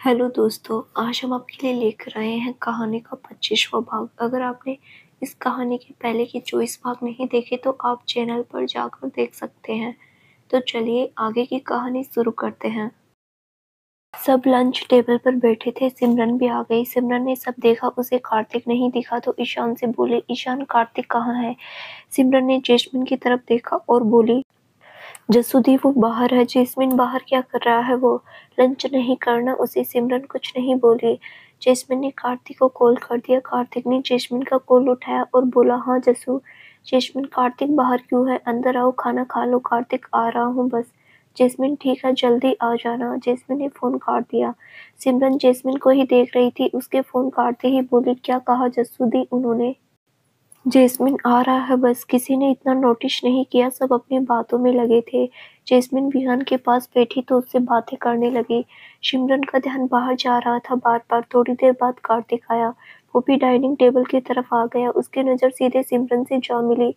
Hello दोस्तों, आज हम आपके लिए लेकर आए हैं कहानी का 25वां भाग। अगर आपने इस कहानी के पहले के 24 भाग नहीं देखे तो आप चैनल पर जाकर देख सकते हैं। तो चलिए आगे की कहानी शुरू करते हैं। सब लंच टेबल पर बैठे थे। सिमरन भी आ गई। सिमरन ने सब देखा, उसे कार्तिक नहीं दिखा तो ईशान से बोले, ईशान कार्तिक कहाँ है? सिमरन ने जैस्मिन की तरफ देखा और बोली, जसूदी वो बाहर है। जैस्मिन बाहर क्या कर रहा है? वो लंच नहीं करना उसे? सिमरन कुछ नहीं बोली। जैस्मिन ने कार्तिक को कॉल कर दिया। कार्तिक ने जैस्मिन का कॉल उठाया और बोला, हाँ जसू। जैस्मिन, कार्तिक बाहर क्यों है? अंदर आओ, खाना खा लो। कार्तिक, आ रहा हूँ बस। जैस्मिन, ठीक है, जल्दी आ जाना। जैस्मिन ने फोन काट दिया। सिमरन जैस्मिन को ही देख रही थी। उसके फोन काटते ही बोली, क्या कहा जसूदी उन्होंने? जैस्मिन, आ रहा है बस। किसी ने इतना नोटिस नहीं किया, सब अपनी बातों में लगे थे। जैस्मिन विहान के पास बैठी तो उससे बातें करने लगी। सिमरन का ध्यान बाहर जा रहा था बार बार। थोड़ी देर बाद कार्तिक आया। वो भी डाइनिंग टेबल की तरफ आ गया। उसकी नज़र सीधे सिमरन से जा मिली।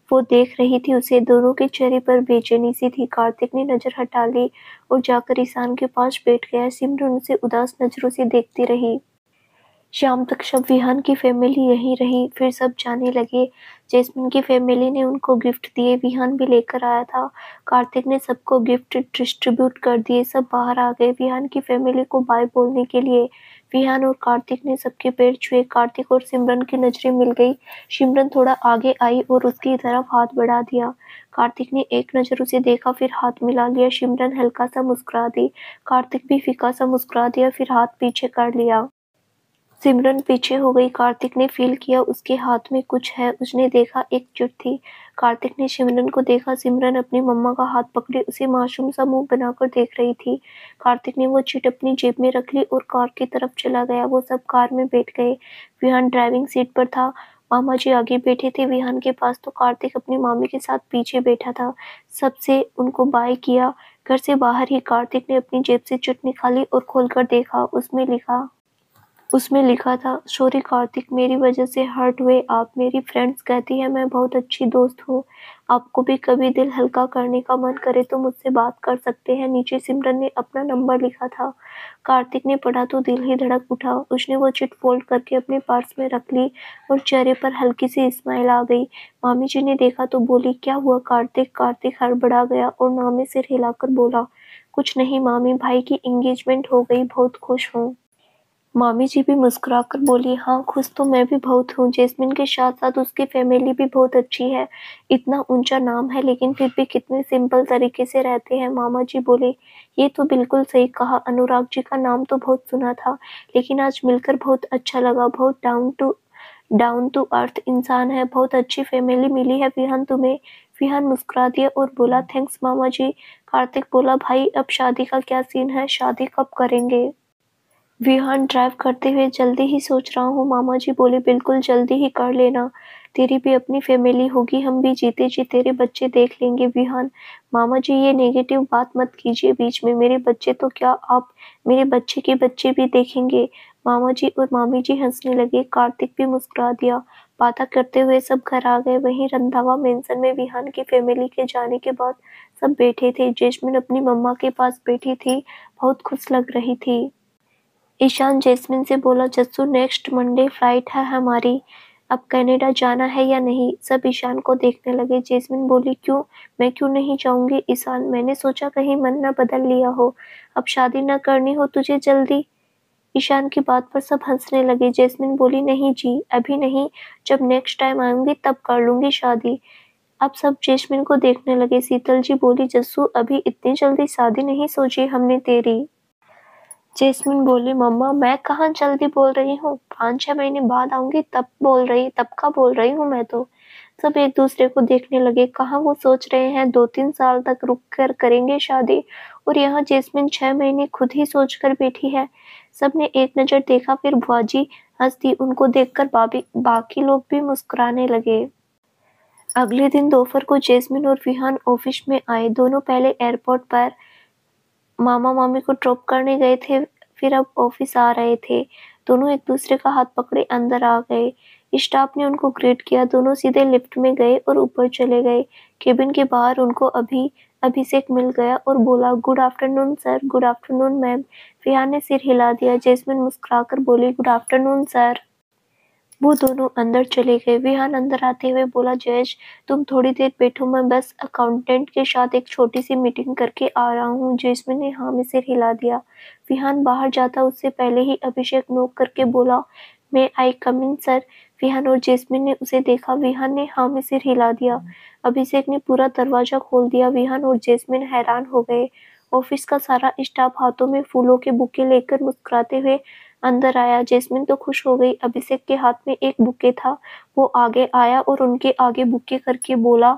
वो देख रही थी उसे। दोनों के चेहरे पर बेचैनी सी थी। कार्तिक ने नज़र हटा ली और जाकर ईशान के पास बैठ गया। सिमरन उसे उदास नजरों से देखती रही। शाम तक सब विहान की फैमिली यहीं रही। फिर सब जाने लगे। जैस्मिन की फैमिली ने उनको गिफ्ट दिए। विहान भी लेकर आया था। कार्तिक ने सबको गिफ्ट डिस्ट्रीब्यूट कर दिए। सब बाहर आ गए विहान की फैमिली को बाय बोलने के लिए। विहान और कार्तिक ने सबके पैर छुए। कार्तिक और सिमरन की नजरें मिल गई। सिमरन थोड़ा आगे आई और उसकी तरफ हाथ बढ़ा दिया। कार्तिक ने एक नजर उसे देखा, फिर हाथ मिला लिया। सिमरन हल्का सा मुस्कुरा दी। कार्तिक भी फीका सा मुस्कुरा दिया, फिर हाथ पीछे कर लिया। सिमरन पीछे हो गई। कार्तिक ने फील किया उसके हाथ में कुछ है। उसने देखा एक चिट्ठी। कार्तिक ने सिमरन को देखा। सिमरन अपनी मम्मा का हाथ पकड़े उसे मासूम सा मुंह बनाकर देख रही थी। कार्तिक ने वो चिट अपनी जेब में रख ली और कार की तरफ चला गया। वो सब कार में बैठ गए। विहान ड्राइविंग सीट पर था। मामा जी आगे बैठे थे विहान के पास, तो कार्तिक अपनी मामी के साथ पीछे बैठा था। सबसे उनको बाय किया। घर से बाहर ही कार्तिक ने अपनी जेब से चिट निकाली और खोलकर देखा। उसमें लिखा था, सॉरी कार्तिक, मेरी वजह से हर्ट हुए आप। मेरी फ्रेंड्स कहती है मैं बहुत अच्छी दोस्त हूँ। आपको भी कभी दिल हल्का करने का मन करे तो मुझसे बात कर सकते हैं। नीचे सिमरन ने अपना नंबर लिखा था। कार्तिक ने पढ़ा तो दिल ही धड़क उठा। उसने वो चिट फोल्ड करके अपने पर्स में रख ली और चेहरे पर हल्की सी स्माइल आ गई। मामी जी ने देखा तो बोली, क्या हुआ कार्तिक? कार्तिक हड़बड़ा गया और नाम में सिर हिलाकर बोला, कुछ नहीं मामी, भाई की एंगेजमेंट हो गई, बहुत खुश हूँ। मामी जी भी मुस्कुराकर बोली, हाँ खुश तो मैं भी बहुत हूँ। जैस्मिन के साथ साथ उसकी फैमिली भी बहुत अच्छी है। इतना ऊंचा नाम है लेकिन फिर भी कितने सिंपल तरीके से रहते हैं। मामा जी बोले, ये तो बिल्कुल सही कहा। अनुराग जी का नाम तो बहुत सुना था लेकिन आज मिलकर बहुत अच्छा लगा। बहुत डाउन टू अर्थ इंसान है। बहुत अच्छी फैमिली मिली है विहान तुम्हें। विहान मुस्कुरा दिया और बोला, थैंक्स मामा जी। कार्तिक बोला, भाई अब शादी का क्या सीन है? शादी कब करेंगे? विहान ड्राइव करते हुए, जल्दी ही सोच रहा हूँ। मामा जी बोले, बिल्कुल जल्दी ही कर लेना। तेरी भी अपनी फैमिली होगी, हम भी जीते जी तेरे बच्चे देख लेंगे। विहान, मामा जी ये नेगेटिव बात मत कीजिए बीच में। मेरे बच्चे तो क्या, आप मेरे बच्चे के बच्चे भी देखेंगे। मामा जी और मामी जी हंसने लगे। कार्तिक भी मुस्कुरा दिया। बातें करते हुए सब घर आ गए। वहीं रंधावा मेंशन में विहान की फैमिली के जाने के बाद सब बैठे थे। जैस्मिन अपनी मम्मा के पास बैठी थी, बहुत खुश लग रही थी। ईशान जैस्मिन से बोला, जस्सू नेक्स्ट मंडे फ्लाइट है हमारी, अब कनाडा जाना है या नहीं? सब ईशान को देखने लगे। जैस्मिन बोली, क्यों, मैं क्यों नहीं जाऊंगी? ईशान, मैंने सोचा कहीं मन न बदल लिया हो, अब शादी न करनी हो तुझे जल्दी? ईशान की बात पर सब हंसने लगे। जैस्मिन बोली, नहीं जी, अभी नहीं, जब नेक्स्ट टाइम आऊंगी तब कर लूंगी शादी। अब सब जैस्मिन को देखने लगे। शीतल जी बोली, जस्सू अभी इतनी जल्दी शादी नहीं सोची हमने तेरी। जैस्मिन बोली, मम्मा मैं कहाँ जल्दी बोल रही हूँ, 5-6 महीने बाद आऊंगी तब का बोल रही हूँ मैं तो। सब एक दूसरे को देखने लगे। कहाँ वो सोच रहे हैं 2-3 साल तक रुक कर करेंगे शादी, और यहाँ जैस्मिन 6 महीने खुद ही सोच कर बैठी है। सबने एक नजर देखा, फिर बुआजी हंस दी। उनको देखकर बाकी लोग भी मुस्कुराने लगे। अगले दिन दोपहर को जैस्मिन और विहान ऑफिस में आए। दोनों पहले एयरपोर्ट पर मामा मामी को ड्रॉप करने गए थे, फिर अब ऑफिस आ रहे थे। दोनों एक दूसरे का हाथ पकड़े अंदर आ गए। स्टाफ ने उनको ग्रीट किया। दोनों सीधे लिफ्ट में गए और ऊपर चले गए। केबिन के बाहर उनको अभी अभिषेक मिल गया और बोला, good afternoon sir. Good afternoon ma'am. Vihaan ने सिर हिला दिया। जैस्मिन मुस्कुराकर बोली, गुड आफ्टरनून सर। वो दोनों अंदर चले गए। विहान अंदर आते हुए बोला, जयेश तुम थोड़ी देर बैठो, मैं बस अकाउंटेंट के साथ एक छोटी सी मीटिंग करके आ रहा हूँ। जैस्मिन ने हाँ में सिर हिला दिया। विहान बाहर जाता उससे पहले ही अभिषेक नॉक करके बोला, मे आई कम इन सर। विहान और जैस्मिन ने उसे देखा। विहान ने हाँ में सिर हिला दिया। अभिषेक ने पूरा दरवाजा खोल दिया। विहान और जैस्मिन हैरान हो गए। ऑफिस का सारा स्टाफ हाथों में फूलों के बुके लेकर मुस्कुराते हुए अंदर आया। जैस्मिन तो खुश हो गई। अभिषेक के हाथ में एक बुके था। वो आगे आया और उनके आगे बुके करके बोला,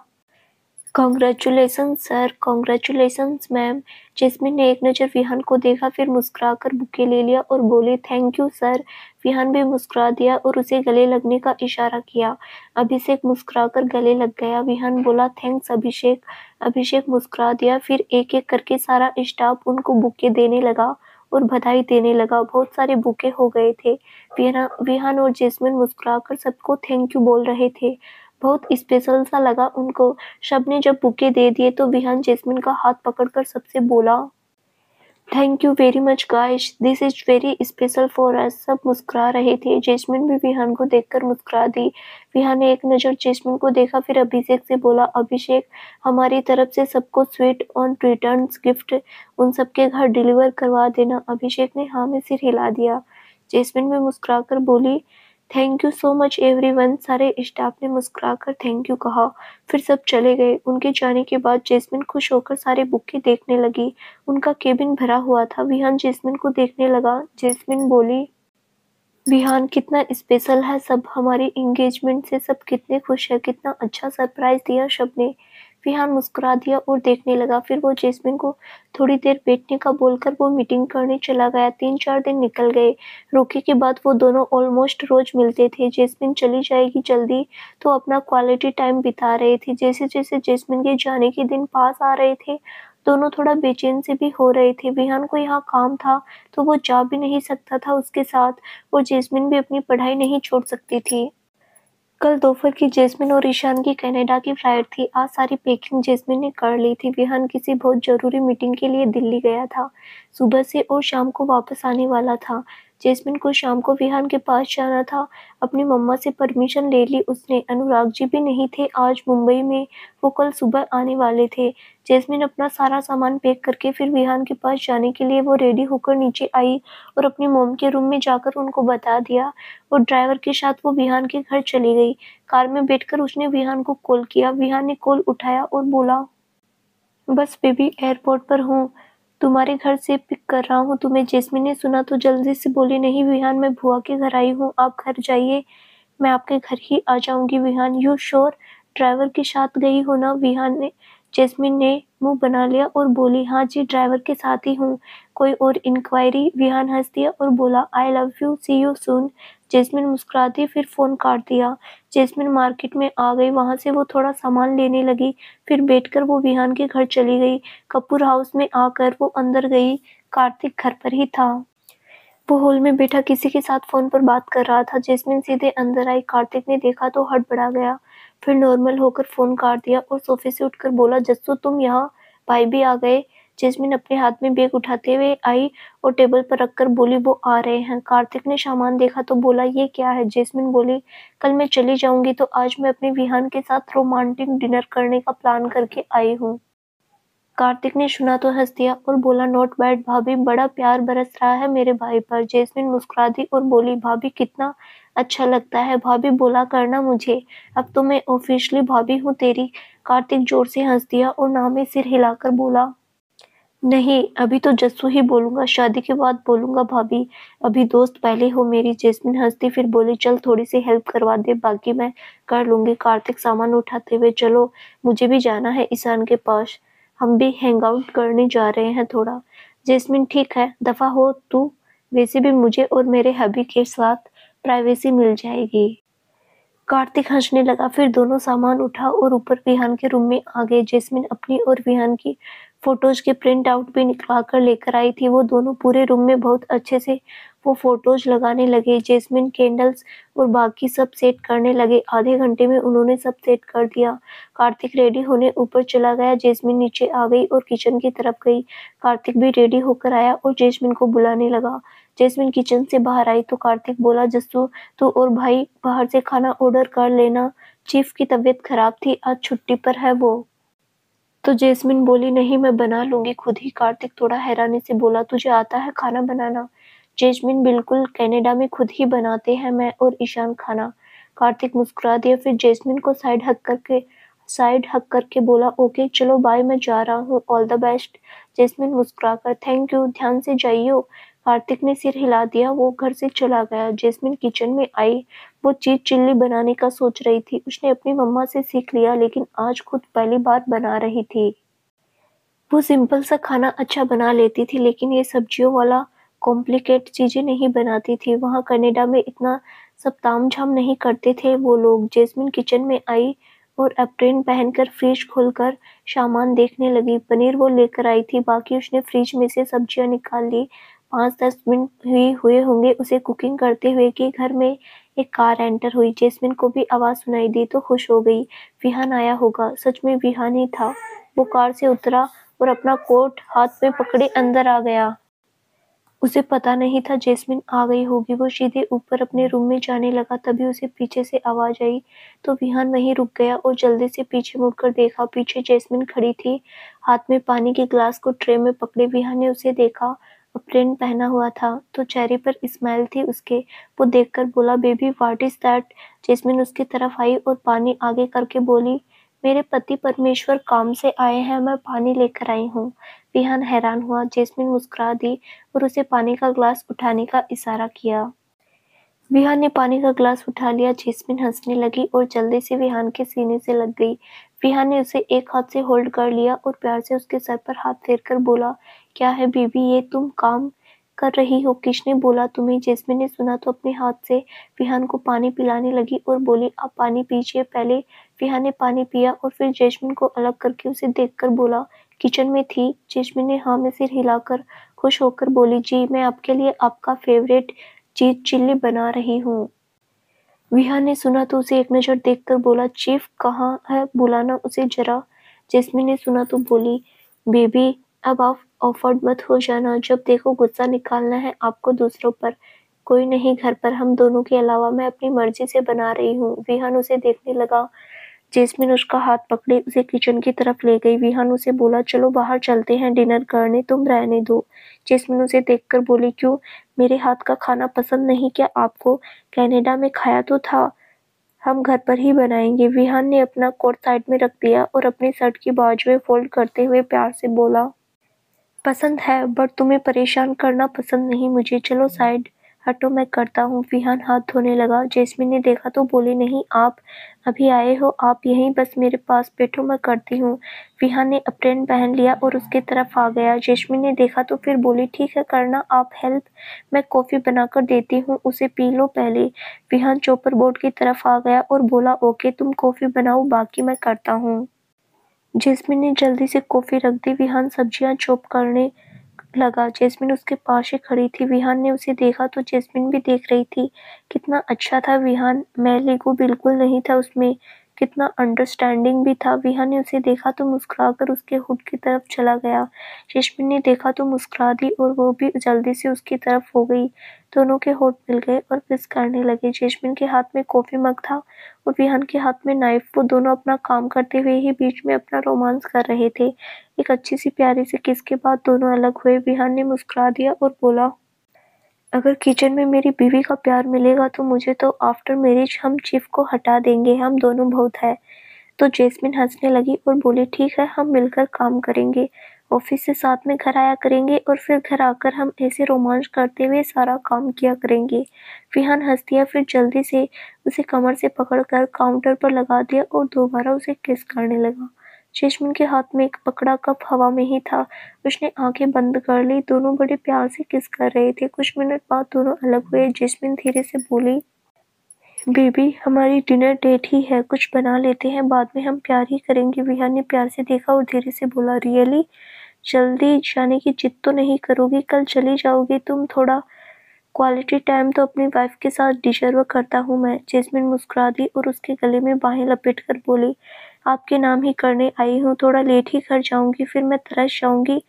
congratulations sir. Congratulations ma'am. Jasmine ने एक नज़र विहान को देखा, फिर मुस्कुराकर बुके ले लिया और बोली, थैंक यू सर। विहान भी मुस्कुरा दिया और उसे गले लगने का इशारा किया। अभिषेक मुस्कुराकर गले लग गया। विहान बोला, थैंक्स अभिषेक। अभिषेक मुस्कुरा दिया। फिर एक एक करके सारा स्टाफ उनको बुके देने लगा और बधाई देने लगा। बहुत सारे बुके हो गए थे। विहान और जैस्मिन मुस्कुराकर सबको थैंक यू बोल रहे थे। बहुत स्पेशल सा लगा उनको। सबने जब बुके दे दिए तो विहान जैस्मिन का हाथ पकड़कर सबसे बोला, thank you very much guys, this is very special for us. सब मुस्कुरा रहे थे। जैस्मिन भी विहान को देखकर मुस्कुरा दी। विहान ने एक नज़र जैस्मिन को देखा, फिर अभिषेक से बोला, अभिषेक हमारी तरफ से सबको स्वीट ऑन रिटर्न्स गिफ्ट उन सबके घर डिलीवर करवा देना। अभिषेक ने हाँ में सिर हिला दिया। जैस्मिन भी मुस्कुराकर बोली, thank you so much everyone. सारे स्टाफ ने मुस्कुराकर थैंक यू कहा। फिर सब चले गए। उनके जाने के बाद जैस्मिन खुश होकर सारे बुके देखने लगी। उनका केबिन भरा हुआ था। विहान जैस्मिन को देखने लगा। जैस्मिन बोली, विहान कितना स्पेशल है सब। हमारी एंगेजमेंट से सब कितने खुश है। कितना अच्छा सरप्राइज दिया सबने। विहान मुस्कुरा दिया और देखने लगा। फिर वो जैस्मिन को थोड़ी देर बैठने का बोलकर वो मीटिंग करने चला गया। 3-4 दिन निकल गए। रोकी के बाद वो दोनों ऑलमोस्ट रोज मिलते थे। जैस्मिन चली जाएगी जल्दी तो अपना क्वालिटी टाइम बिता रहे थे। जैसे जैसे जैस्मिन के जाने के दिन पास आ रहे थे, दोनों थोड़ा बेचैन से भी हो रहे थे। विहान को यहाँ काम था तो वो जा भी नहीं सकता था उसके साथ, और जैस्मिन भी अपनी पढ़ाई नहीं छोड़ सकती थी। कल दोपहर की जैस्मिन और ईशान की कनाडा की फ्लाइट थी। आज सारी पैकिंग जैस्मिन ने कर ली थी। विहान किसी बहुत जरूरी मीटिंग के लिए दिल्ली गया था। सुबह से और शाम को वापस आने वाला था। जैस्मिन को शाम को विहान के पास जाना था। अपनी मम्मा से परमिशन ले ली उसने। अनुराग जी भी नहीं थे आज मुंबई में, वो कल सुबह आने वाले थे। जैस्मिन अपना सारा सामान पैक करके फिर विहान के पास जाने के लिए वो रेडी होकर नीचे आई और अपनी मॉम के रूम में जाकर उनको बता दिया, और ड्राइवर के साथ वो विहान के घर चली गई। कार में बैठकर उसने विहान को कॉल किया। विहान ने कॉल उठाया और बोला, बस बेबी एयरपोर्ट पर हूँ, तुम्हारे घर से पिक कर रहा हूँ तुम्हें। जैस्मिन ने सुना तो जल्दी से बोली, नहीं विहान, मैं बुआ के घर आई हूँ, आप घर जाइए, मैं आपके घर ही आ जाऊंगी। Vihaan, you sure? ड्राइवर के साथ गई हो ना? विहान ने जैस्मिन ने मुंह बना लिया और बोली, हाँ जी ड्राइवर के साथ ही हूँ। कोई और इंक्वायरी? विहान हंस दिया और बोला, I love you, see you soon. Jasmine मुस्कुराती फिर फोन काट दिया। जैस्मिन मार्केट में आ गई। वहां से वो थोड़ा सामान लेने लगी। फिर बैठकर वो विहान के घर चली गई। कपूर हाउस में आकर वो अंदर गई। कार्तिक घर पर ही था। वो हॉल में बैठा किसी के साथ फोन पर बात कर रहा था। जैस्मिन सीधे अंदर आई। कार्तिक ने देखा तो हड़बड़ा गया, फिर नॉर्मल होकर फोन काट दिया और सोफे से उठकर बोला, जस्सू तुम यहाँ, भाई भी आ गए। जैस्मिन अपने हाथ में बैग उठाते हुए आई और टेबल पर रखकर बोली, वो आ रहे हैं। कार्तिक ने सामान देखा तो बोला, ये क्या है? जैस्मिन बोली, कल मैं चली जाऊंगी तो आज मैं अपने विहान के साथ रोमांटिक डिनर करने का प्लान करके आई हूँ। कार्तिक ने सुना तो हंस दिया और बोला, नॉट बैड भाभी, बड़ा प्यार बरस रहा है मेरे भाई पर। जैस्मिन मुस्कुरा दी और बोली, भाभी कितना अच्छा लगता है, भाभी बोला करना मुझे, अब तो मैं ऑफिशियली भाभी हूँ तेरी। कार्तिक जोर से हंस दिया और नाम में सिर हिलाकर बोला, नहीं अभी तो जस्सू ही बोलूंगा, शादी के बाद बोलूंगा भाभी, अभी दोस्त पहले हो मेरी। जैस्मिन हंसती फिर बोली, चल थोड़ी सी हेल्प करवा दे, बाकी मैं कर लूंगी। कार्तिक सामान उठाते हुए, चलो मुझे भी जाना है ईशान के पास, हम भी हैंग आउट करने जा रहे हैं थोड़ा। जैस्मिन, ठीक है दफा हो तू, वैसे भी मुझे और मेरे हबी के साथ प्राइवेसी मिल जाएगी। कार्तिक हंसने लगा। फिर दोनों सामान उठा और ऊपर विहान के रूम में आ गए। जैस्मिन अपनी और विहान की फ़ोटोज़ के प्रिंट आउट भी निकला कर लेकर आई थी। वो दोनों पूरे रूम में बहुत अच्छे से वो फ़ोटोज़ लगाने लगे। जैस्मिन कैंडल्स और बाकी सब सेट करने लगे। आधे घंटे में उन्होंने सब सेट कर दिया। कार्तिक रेडी होने ऊपर चला गया। जैस्मिन नीचे आ गई और किचन की तरफ गई। कार्तिक भी रेडी होकर आया और जैस्मिन को बुलाने लगा। जैस्मिन किचन से बाहर आई तो कार्तिक बोला, जस्सू तू और भाई बाहर से खाना ऑर्डर कर लेना। चीफ की तबीयत खराब थी, आज छुट्टी पर है वो। तो जैस्मिन बोली, नहीं मैं बना लूंगी खुद ही। कार्तिक थोड़ा हैरानी से बोला, तुझे आता है खाना बनाना? जैस्मिन, बिल्कुल, कनाडा में खुद ही बनाते हैं मैं और ईशान खाना। कार्तिक मुस्कुरा दिया, फिर जैस्मिन को साइड हक करके बोला, ओके चलो बाय, मैं जा रहा हूँ, ऑल द बेस्ट। जैस्मिन मुस्कुराकर, थैंक यू, ध्यान से जाइयो। कार्तिक ने सिर हिला दिया, वो घर से चला गया। जैस्मिन किचन में आई। वो चीज़ चिल्ली बनाने का सोच रही थी। उसने अपनी मम्मा से सीख लिया, लेकिन आज खुद पहली बार बना रही थी। वो सिंपल सा खाना अच्छा बना लेती थी, लेकिन ये सब्जियों वाला कॉम्प्लिकेट चीज़ें नहीं बनाती थी। वहाँ कनाडा में इतना सब तामझाम नहीं करते थे वो लोग। जैस्मिन किचन में आई और एप्रेन पहनकर फ्रिज खोलकर सामान देखने लगी। पनीर वो लेकर आई थी, बाकी उसने फ्रिज में से सब्जियां निकाल ली। 5-10 मिनट ही हुए होंगे उसे कुकिंग करते हुए कि घर में एक कार एंटर हुई। जैस्मिन को भी आवाज़ सुनाई दी तो खुश हो गई। विहान आया होगा। सच में विहान ही था। वो कार से उतरा और अपना कोट हाथ में पकड़े अंदर आ गया। उसे पता नहीं था जैस्मिन आ गई होगी। वो सीधे ऊपर अपने रूम में जाने लगा, तभी उसे पीछे से आवाज़ आई तो विहान वहीं रुक गया और जल्दी से पीछे मुड़कर देखा। पीछे जैस्मिन खड़ी थी, हाथ में पानी के ग्लास को ट्रे में पकड़े। विहान ने उसे देखा, अप्रेन पहना हुआ था तो चेहरे पर स्माइल थी उसके। वो देखकर बोला, baby what is that? Jasmine उसकी तरफ आई और पानी आगे करके बोली, मेरे पति परमेश्वर काम से आए हैं, मैं पानी लेकर आई हूँ। विहान हैरान हुआ। जैस्मिन मुस्कुरा दी और उसे पानी का ग्लास उठाने का इशारा किया। विहान ने पानी का ग्लास उठा लिया। जैस्मिन हंसने लगी और जल्दी से विहान के सीने से लग गई। विहान ने उसे एक हाथ से होल्ड कर लिया और प्यार से उसके सर पर हाथ फेरकर बोला, क्या है बेबी, ये तुम काम कर रही हो? किसने बोला तुम्हें? जैस्मिन ने सुना तो अपने हाथ से विहान को पानी पिलाने लगी और बोली, आप पानी पीजिए पहले। विहान ने पानी पिया और फिर जैस्मिन को अलग करके उसे देखकर बोला, किचन में थी? जैस्मिन ने हाँ में सिर हिलाकर खुश होकर बोली, जी, मैं आपके लिए आपका फेवरेट चीज़ चिल्ली बना रही हूँ। विहान ने सुना तो उसे एक नज़र देखकर बोला, चीफ कहाँ है, बुलाना उसे जरा। जैस्मिन ने सुना तो बोली, बेबी अब आप ऑफर्ड मत हो जाना, जब देखो गुस्सा निकालना है आपको दूसरों पर। कोई नहीं घर पर हम दोनों के अलावा, मैं अपनी मर्जी से बना रही हूँ। विहान उसे देखने लगा। जैस्मिन उसका हाथ पकड़े उसे किचन की तरफ ले गई। विहान उसे बोला, चलो बाहर चलते हैं डिनर करने, तुम रहने दो। जैस्मिन उसे देखकर बोली, क्यों, मेरे हाथ का खाना पसंद नहीं क्या आपको? कनाडा में खाया तो था, हम घर पर ही बनाएंगे। विहान ने अपना कोट साइड में रख दिया और अपनी शर्ट की बाजुएं फोल्ड करते हुए प्यार से बोला, पसंद है बट तुम्हें परेशान करना पसंद नहीं मुझे, चलो साइड हटो मैं करता हूँ। विहान हाथ धोने लगा। जैस्मिन ने देखा तो बोली, नहीं आप अभी आए हो, आप यहीं बस मेरे पास बैठो, मैं करती हूँ। विहान ने अप्रेन पहन लिया और उसकी तरफ आ गया। जैस्मिन ने देखा तो फिर बोली, ठीक है करना आप हेल्प, मैं कॉफ़ी बनाकर देती हूँ, उसे पी लो पहले। विहान चॉपर बोर्ड की तरफ आ गया और बोला, ओके तुम कॉफ़ी बनाओ, बाकी मैं करता हूँ। जैस्मिन ने जल्दी से कॉफ़ी रख दी। विहान सब्जियां चॉप करने लगा। जैस्मिन उसके पास ही खड़ी थी। विहान ने उसे देखा तो जैस्मिन भी देख रही थी। कितना अच्छा था विहान, मैलीगो बिल्कुल नहीं था उसमें, कितना अंडरस्टैंडिंग भी था। विहान ने उसे देखा तो मुस्कुराकर उसके हुड की तरफ चला गया। जैस्मिन ने देखा तो मुस्कुरा दी और वो भी जल्दी से उसकी तरफ हो गई। दोनों के होठ मिल गए और किस करने लगे। जैस्मिन के हाथ में कॉफी मग था और विहान के हाथ में नाइफ। वो दोनों अपना काम करते हुए ही बीच में अपना रोमांस कर रहे थे। एक अच्छी सी प्यारी सी किस के बाद दोनों अलग हुए। विहान ने मुस्कुरा दिया और बोला, अगर किचन में मेरी बीवी का प्यार मिलेगा तो मुझे तो आफ्टर मैरिज हम चीफ को हटा देंगे, हम दोनों बहुत है। तो जैस्मिन हंसने लगी और बोली, ठीक है हम मिलकर काम करेंगे, ऑफिस से साथ में घर आया करेंगे और फिर घर आकर हम ऐसे रोमांस करते हुए सारा काम किया करेंगे। विहान हंस दिया, फिर जल्दी से उसे कमर से पकड़कर काउंटर पर लगा दिया और दोबारा उसे किस करने लगा। जैस्मिन के हाथ में एक पकड़ा कप हवा में ही था। उसने आंखें बंद कर ली। दोनों बड़े प्यार से किस कर रहे थे। कुछ मिनट बाद दोनों अलग हुए। जैस्मिन धीरे से बोली, बेबी हमारी डिनर डेट ही है, कुछ बना लेते हैं, बाद में हम प्यार ही करेंगे। विहान ने प्यार से देखा और धीरे से बोला, रियली? जल्दी जाने की जिद तो नहीं करोगी? कल चली जाओगी तुम? थोड़ा क्वालिटी टाइम तो अपनी वाइफ के साथ डिजर्व करता हूँ मैं। जैस्मिन मुस्कुरा दी और उसके गले में बाहें लपेटकर बोली, आपके नाम ही करने आई हूँ, थोड़ा लेट ही घर जाऊंगी, फिर मैं तरस जाऊंगी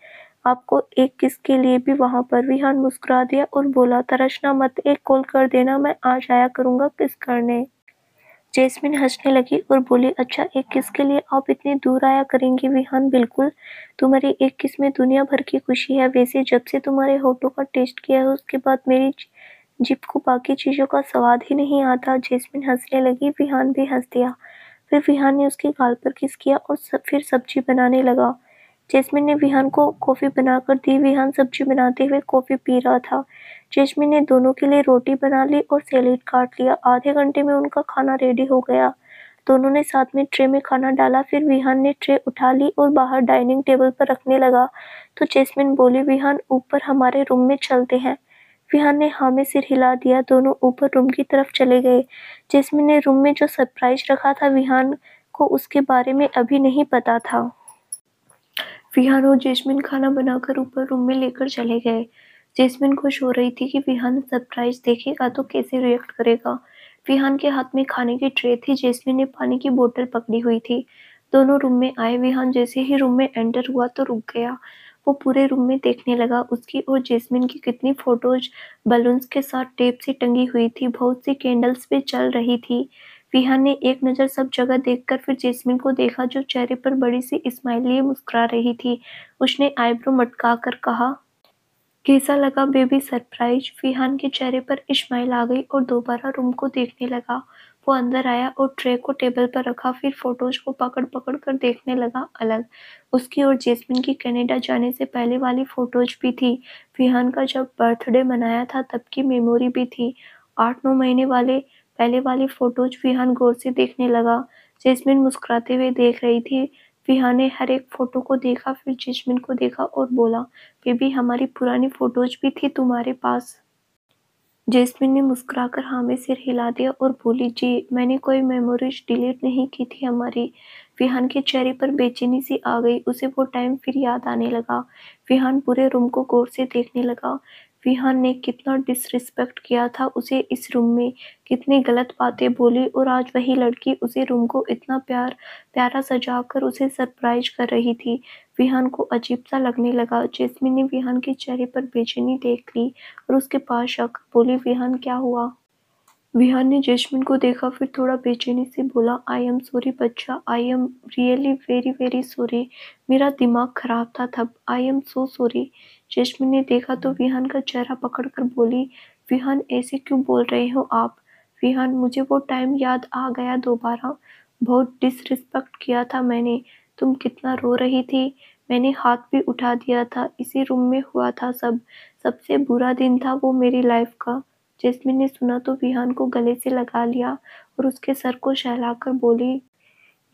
आपको एक किस के लिए भी वहां पर। विहान मुस्कुरा दिया और बोला, तरसना मत, एक कॉल कर देना, मैं आ जाया करूंगा किस करने। जैस्मिन हंसने लगी और बोली, अच्छा एक किस के लिए आप इतनी दूर आया करेंगी विहान? बिल्कुल, तुम्हारी एक किस में दुनिया भर की खुशी है। वैसे जब से तुम्हारे होठों का टेस्ट किया है उसके बाद मेरी जिप को बाकी चीजों का स्वाद ही नहीं आता। जैस्मिन हंसने लगी, विहान भी हंस दिया। फिर विहान ने उसके गाल पर किस किया और फिर सब्जी बनाने लगा। जैस्मिन ने विहान को कॉफी बनाकर दी। विहान सब्जी बनाते हुए कॉफी पी रहा था। जैस्मिन ने दोनों के लिए रोटी बना ली और सैलेड काट लिया। आधे घंटे में उनका खाना रेडी हो गया। दोनों ने साथ में ट्रे में खाना डाला। फिर विहान ने ट्रे उठा ली और बाहर डाइनिंग टेबल पर रखने लगा। तो जैस्मिन बोली, विहान ऊपर हमारे रूम में चलते हैं। विहान ने हाँ में सिर हिला दिया। दोनों ऊपर रूम की तरफ चले गए। जैस्मिन ने रूम में जो सरप्राइज रखा था विहान को उसके बारे में अभी नहीं पता था। विहान और जैस्मिन खाना बनाकर ऊपर रूम में लेकर चले गए। जैस्मिन खुश हो रही थी कि विहान सरप्राइज देखेगा तो कैसे रिएक्ट करेगा। विहान के हाथ में खाने की ट्रे थी। जैस्मिन ने पानी की बोतल पकड़ी हुई थी। दोनों रूम में आए। विहान जैसे ही रूम में एंटर हुआ तो रुक गया। वो पूरे रूम में देखने लगा। उसकी और जैस्मिन की कितनी फोटोज बलून्स के साथ टेप से टंगी हुई थी। बहुत सी कैंडल्स भी चल रही थी। विहान ने एक नज़र सब जगह देखकर फिर जैस्मिन को देखा जो चेहरे पर बड़ी सी स्माइल लिए मुस्कुरा रही थी। उसने आईब्रो मटकाकर कहा, कैसा लगा बेबी सरप्राइज? विहान के चेहरे पर स्माइल आ गई और दोबारा रूम को देखने लगा। वो अंदर आया और ट्रे को टेबल पर रखा। फिर फोटोज को पकड़ पकड़ कर देखने लगा अलग। उसकी और जैस्मिन की कनाडा जाने से पहले वाली फोटोज भी थी। विहान का जब बर्थडे मनाया था तब की मेमोरी भी थी। 8-9 महीने वाले पहले वाली फोटोज विहान गौर से देखने लगा। जैस्मिन मुस्कुराते हुए देख रही थी। विहान ने हर एक फोटो को देखा, फिर जैस्मिन को देखा और बोला, बेबी हमारी पुरानी फोटोज भी थी तुम्हारे पास? जैस्मिन ने मुस्कुराकर हाँ में सिर हिला दिया और बोली, जी, मैंने कोई मेमोरीज डिलीट नहीं की थी हमारी। विहान के चेहरे पर बेचैनी सी आ गई। उसे वो टाइम फिर याद आने लगा। विहान पूरे रूम को गौर से देखने लगा। विहान ने कितना डिसरिस्पेक्ट किया था उसे इस रूम में, कितनी गलत बातें बोली और आज वही लड़की उसे रूम को इतना प्यारा सजाकर उसे सरप्राइज कर रही थी। विहान को अजीब सा लगने लगा। जैस्मिन ने विहान के चेहरे पर बेचैनी देख ली और उसके पास आकर बोली, विहान क्या हुआ? विहान ने जैस्मिन को देखा, फिर थोड़ा बेचैनी से बोला, आई एम सॉरी बच्चा, I am really very very sorry, मेरा दिमाग खराब था तब, I am so sorry. Jasmine ने देखा तो विहान का चेहरा पकड़कर बोली, विहान ऐसे क्यों बोल रहे हो आप? विहान, मुझे वो टाइम याद आ गया दोबारा। बहुत डिसरिस्पेक्ट किया था मैंने। तुम कितना रो रही थी, मैंने हाथ भी उठा दिया था। इसी रूम में हुआ था सब। सबसे बुरा दिन था वो मेरी लाइफ का। जैस्मिन ने सुना तो विहान को गले से लगा लिया और उसके सर को सहलाकर बोली,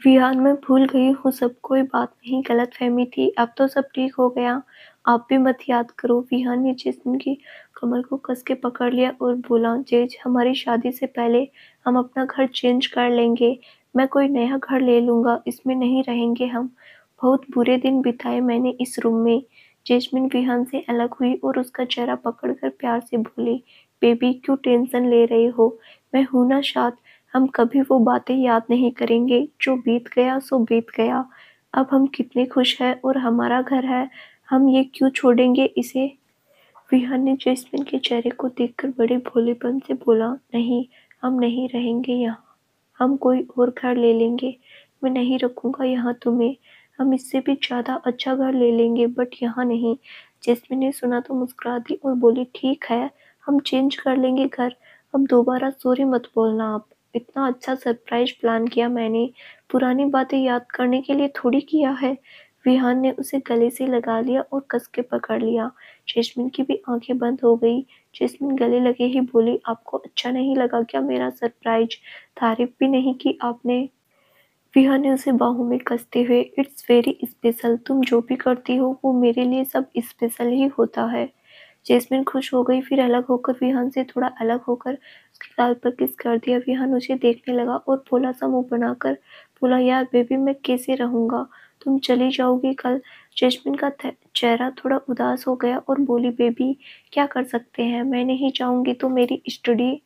विहान मैं भूल गई हूँ सब, कोई बात नहीं, गलतफहमी थी, अब तो सब ठीक हो गया, आप भी मत याद करो। विहान ने जैस्मिन की कमर को कस के पकड़ लिया और बोला, जेज हमारी शादी से पहले हम अपना घर चेंज कर लेंगे। मैं कोई नया घर ले लूँगा, इसमें नहीं रहेंगे हम। बहुत बुरे दिन बिताए मैंने इस रूम में। जैस्मिन विहान से अलग हुई और उसका चेहरा पकड़कर प्यार से बोली, बेबी क्यों टेंशन ले रहे हो, मैं हूं ना साथ। हम कभी वो बातें याद नहीं करेंगे, जो बीत गया सो बीत गया। अब हम कितने खुश हैं और हमारा घर है, हम ये क्यों छोड़ेंगे इसे? विहान ने जैस्मिन के चेहरे को देखकर बड़े भोलेपन से बोला, नहीं, हम नहीं रहेंगे यहाँ, हम कोई और घर ले लेंगे। मैं नहीं रखूंगा यहाँ तुम्हें, हम इससे भी ज़्यादा अच्छा घर ले लेंगे, बट यहाँ नहीं। जैस्मिन ने सुना तो मुस्कुरा दी और बोली, ठीक है, हम चेंज कर लेंगे घर। अब दोबारा सॉरी मत बोलना आप। इतना अच्छा सरप्राइज प्लान किया मैंने, पुरानी बातें याद करने के लिए थोड़ी किया है। विहान ने उसे गले से लगा लिया और कस के पकड़ लिया। जैस्मिन की भी आंखें बंद हो गई। जैस्मिन गले लगे ही बोली, आपको अच्छा नहीं लगा क्या मेरा सरप्राइज? तारीफ भी नहीं की आपने। विहान ने उसे बाहों में कसते हुए, इट्स वेरी स्पेशल, तुम जो भी करती हो वो मेरे लिए सब स्पेशल ही होता है। जैस्मिन खुश हो गई। फिर अलग होकर विहान से थोड़ा अलग होकर उसके गाल पर किस कर दिया। विहान उसे देखने लगा और भोला सा मुंह बनाकर बोला, यार बेबी मैं कैसे रहूंगा, तुम चली जाओगी कल, जैस्मिन का चेहरा थोड़ा उदास हो गया और बोली, बेबी क्या कर सकते हैं, मैं नहीं चाहूँगी तो मेरी स्टडी।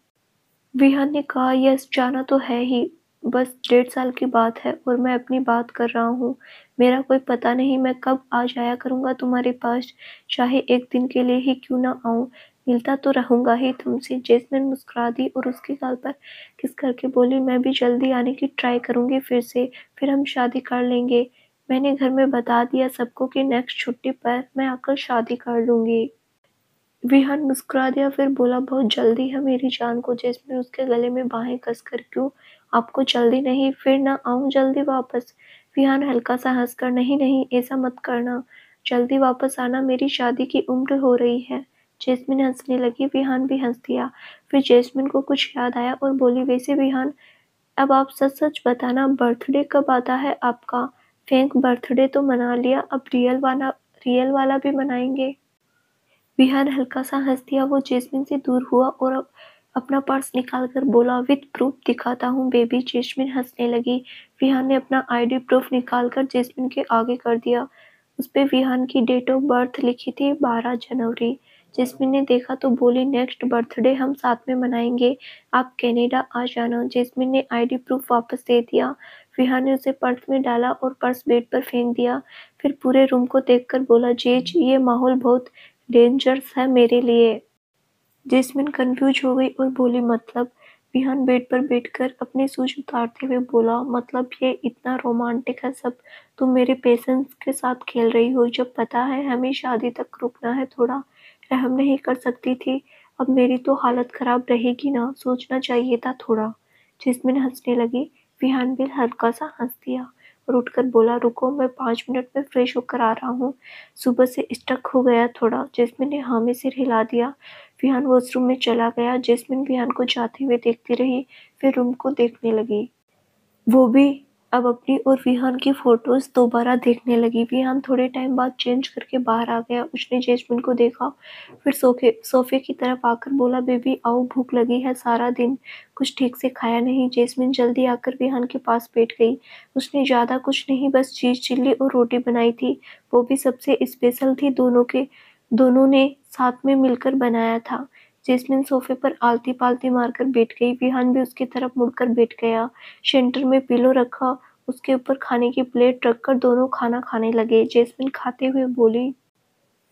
विहान ने कहा, यस जाना तो है ही, बस 1.5 साल की बात है और मैं अपनी बात कर रहा हूँ। मेरा कोई पता नहीं मैं कब आ जाया करूँगा तुम्हारे पास, चाहे एक दिन के लिए ही क्यों ना आऊँ, मिलता तो रहूँगा ही तुमसे। जैस्मिन मुस्कुरा दी और उसके गाल पर किस करके बोली, मैं भी जल्दी आने की ट्राई करूँगी फिर से, फिर हम शादी कर लेंगे। मैंने घर में बता दिया सबको कि नेक्स्ट छुट्टी पर मैं आकर शादी कर लूँगी। विहान मुस्कुरा दिया फिर बोला, बहुत जल्दी है मेरी जान को। जैस्मिन उसके गले में बाहें कसकर, क्यों आपको जल्दी नहीं, फिर ना आऊं जल्दी वापस। विहान हल्का सा हंसकर, नहीं नहीं ऐसा मत करना, जल्दी वापस आना, मेरी शादी की उम्र हो रही है। जैस्मिन हंसने लगी, विहान भी हंस दिया। फिर जैस्मिन को कुछ याद आया और बोली, वैसे विहान अब आप सच सच बताना, बर्थडे कब आता है आपका। फेक बर्थडे तो मना लिया, अब रियल वाला भी मनाएंगे। विहान हल्का सा हंस दिया। वो जैस्मिन से दूर हुआ और अपना पर्स निकाल कर बोला, विथ प्रूफ दिखाता हूँ बेबी। जैस्मिन हंसने लगी। विहान ने अपना आईडी प्रूफ निकाल कर जैस्मिन के आगे कर दिया। उस पे विहान की डेट ऑफ बर्थ लिखी थी, 12 जनवरी। जैस्मिन ने देखा तो बोली, नेक्स्ट बर्थडे हम साथ में मनाएंगे, आप कनाडा आ जाना। जैस्मिन ने आईडी प्रूफ वापस दे दिया। विहान ने उसे पर्स में डाला और पर्स बेड पर फेंक दिया। फिर पूरे रूम को देखकर बोला, जेज ये माहौल बहुत डेंजरस है मेरे लिए। जैस्मिन कंफ्यूज हो गई और बोली, मतलब। विहान बेड पर बैठकर अपने शूज उतारते हुए बोला, मतलब ये इतना रोमांटिक है सब, तुम मेरे पेशेंस के साथ खेल रही हो, जब पता है हमें शादी तक रुकना है, थोड़ा रहम नहीं कर सकती थी। अब मेरी तो हालत खराब रहेगी ना, सोचना चाहिए था थोड़ा। जैस्मिन हंसने लगी। विहान भी हल्का सा हंस दिया और उठकर बोला, रुको मैं 5 मिनट में फ्रेश होकर आ रहा हूँ, सुबह से स्टक हो गया थोड़ा। जैस्मिन ने हाँ में सिर हिला दिया। विहान वॉशरूम में चला गया। जैस्मिन विहान को जाते हुए देखती रही, फिर रूम को देखने लगी। वो भी अब अपनी और विहान की फोटोज दोबारा देखने लगी। विहान थोड़े टाइम बाद चेंज करके बाहर आ गया। उसने जैस्मिन को देखा, फिर सोफे की तरफ आकर बोला, बेबी आओ, भूख लगी है, सारा दिन कुछ ठीक से खाया नहीं। जैस्मिन जल्दी आकर विहान के पास बैठ गई। उसने ज़्यादा कुछ नहीं, बस चीज़ चिल्ली और रोटी बनाई थी, वो भी सबसे स्पेशल थी, दोनों ने साथ में मिलकर बनाया था। जैस्मिन सोफे पर आलती-पालती मारकर बैठ गई। विहान भी उसकी तरफ मुड़कर बैठ गया। सेंटर में पिलो रखा, उसके ऊपर खाने की प्लेट रखकर दोनों खाना खाने लगे। जैस्मिन खाते हुए बोली,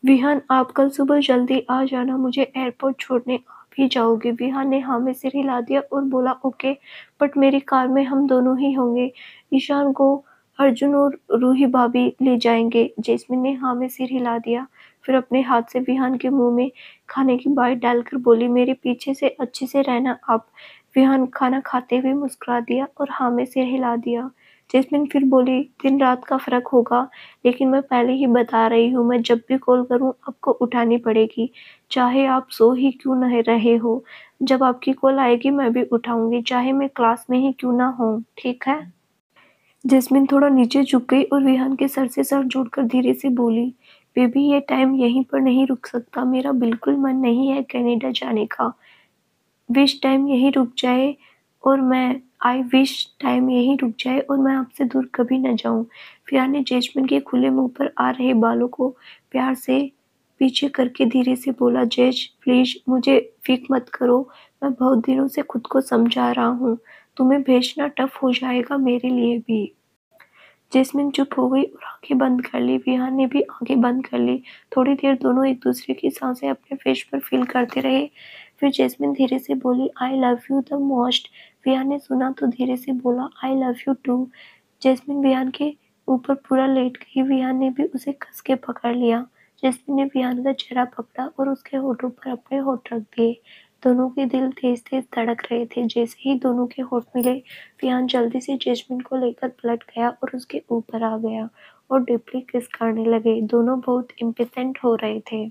विहान आप कल सुबह जल्दी आ जाना, मुझे एयरपोर्ट छोड़ने आप ही जाओगे। विहान ने हाँ में सिर हिला दिया और बोला, ओके, बट मेरी कार में हम दोनों ही होंगे, ईशान को अर्जुन और रूही भाभी ले जाएंगे। जैस्मिन ने हाँ में सिर हिला दिया, फिर अपने हाथ से विहान के मुंह में खाने की बाइट डालकर बोली, मेरे पीछे से अच्छे से रहना आप। विहान खाना खाते हुए मुस्कुरा दिया और हाँ में सिर हिला दिया। जैस्मिन फिर बोली, दिन रात का फर्क होगा, लेकिन मैं पहले ही बता रही हूँ, मैं जब भी कॉल करूँ आपको उठानी पड़ेगी, चाहे आप सो ही क्यों न रहे हो। जब आपकी कॉल आएगी मैं भी उठाऊंगी, चाहे मैं क्लास में ही क्यों ना हूँ, ठीक है। जैस्मिन थोड़ा नीचे झुक गई और विहान के सर से सर जोड़कर धीरे से बोली, बेबी ये टाइम यहीं पर नहीं रुक सकता, मेरा बिल्कुल मन नहीं है कनाडा जाने का। विश टाइम यहीं रुक जाए और मैं आई विश टाइम यहीं रुक जाए और मैं आपसे दूर कभी न जाऊं। फिया ने जैस्मिन के खुले मुंह पर आ रहे बालों को प्यार से पीछे करके धीरे से बोला, जेज प्लीज मुझे वीक मत करो, मैं बहुत दिनों से खुद को समझा रहा हूँ, तुम्हें भेजना टफ हो जाएगा मेरे लिए भी। जैस्मिन चुप हो गई और आंखें बंद कर ली। विहान ने भी आंखें बंद कर ली। थोड़ी देर दोनों एक दूसरे की सांसें अपने फेस पर फील करते रहे। फिर जैस्मिन धीरे से बोली, I love you the most. Vihaan ने सुना तो धीरे से बोला, I love you too. Jasmine Vihaan के ऊपर पूरा लेट गई। विहान ने भी उसे कस के पकड़ लिया। जैस्मिन ने विहान का चेहरा पकड़ा और उसके होठों पर अपने होठ रख दिए। दोनों के दिल तेज तेज धड़क रहे थे। जैसे ही दोनों के होठ मिले, विहान जल्दी से जैस्मिन को लेकर पलट गया और उसके ऊपर आ गया और डीपली किस करने लगे। दोनों बहुत इम्पोर्टेंट हो रहे थे।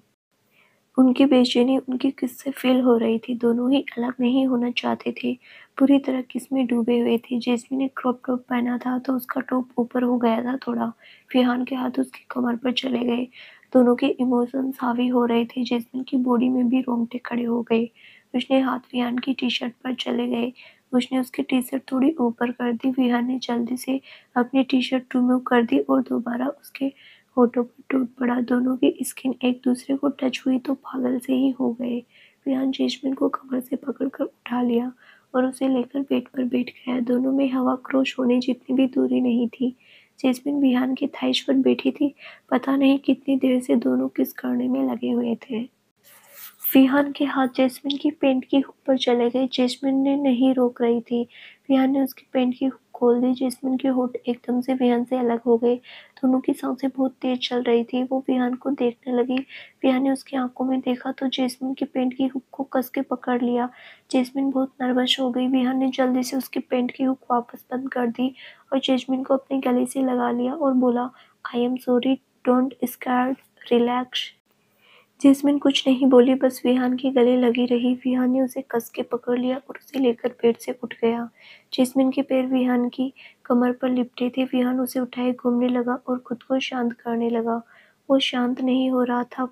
उनकी बेचैनी उनकी किस से फील हो रही थी। दोनों ही अलग नहीं होना चाहते थे, पूरी तरह किस में डूबे हुए थे। जैस्मिन ने क्रॉप टॉप पहना था तो उसका टॉप ऊपर हो गया था थोड़ा। विहान के हाथ उसकी कमर पर चले गए। दोनों के इमोशंस हावी हो रहे थे। जैस्मिन की बॉडी में भी रोंगटे खड़े हो गए। उसने हाथ विहान की टी शर्ट पर चले गए। उसने उसकी टी शर्ट थोड़ी ऊपर कर दी। विहान ने जल्दी से अपनी टी शर्ट रिमूव कर दी और दोबारा उसके होठों पर टूट पड़ा। दोनों की स्किन एक दूसरे को टच हुई तो पागल से ही हो गए। विहान जैस्मिन को कमर से पकड़कर उठा लिया और उसे लेकर बेड पर बैठ गया। दोनों में हवा क्रॉस होने जितनी भी दूरी नहीं थी। जैस्मिन विहान के थाइस पर बैठी थी। पता नहीं कितनी देर से दोनों किस करने में लगे हुए थे। विहान के हाथ जैस्मिन की पैंट की हुक पर चले गए। जैस्मिन ने नहीं रोक रही थी। विहान ने उसकी पैंट की हुक खोल दी। जैस्मिन के होठ एकदम से विहान से अलग हो गए। दोनों की सांसें बहुत तेज चल रही थी। वो विहान को देखने लगी। विहान ने उसकी आंखों में देखा तो जैस्मिन की पैंट की हुक को कस के पकड़ लिया। जैस्मिन बहुत नर्वस हो गई। विहान ने जल्दी से उसकी पैंट की हुक वापस बंद कर दी और जैस्मिन को अपने गले से लगा लिया और बोला, I am sorry, don't scared, relax. Jasmine कुछ नहीं बोली, बस विहान के गले लगी रही। विहान ने उसे कस के पकड़ लिया और उसे लेकर बेड से उठ गया। जैस्मिन के पैर विहान की कमर पर लिपटे थे। विहान उसे उठाए घूमने लगा और खुद को शांत करने लगा। वो शांत नहीं हो रहा था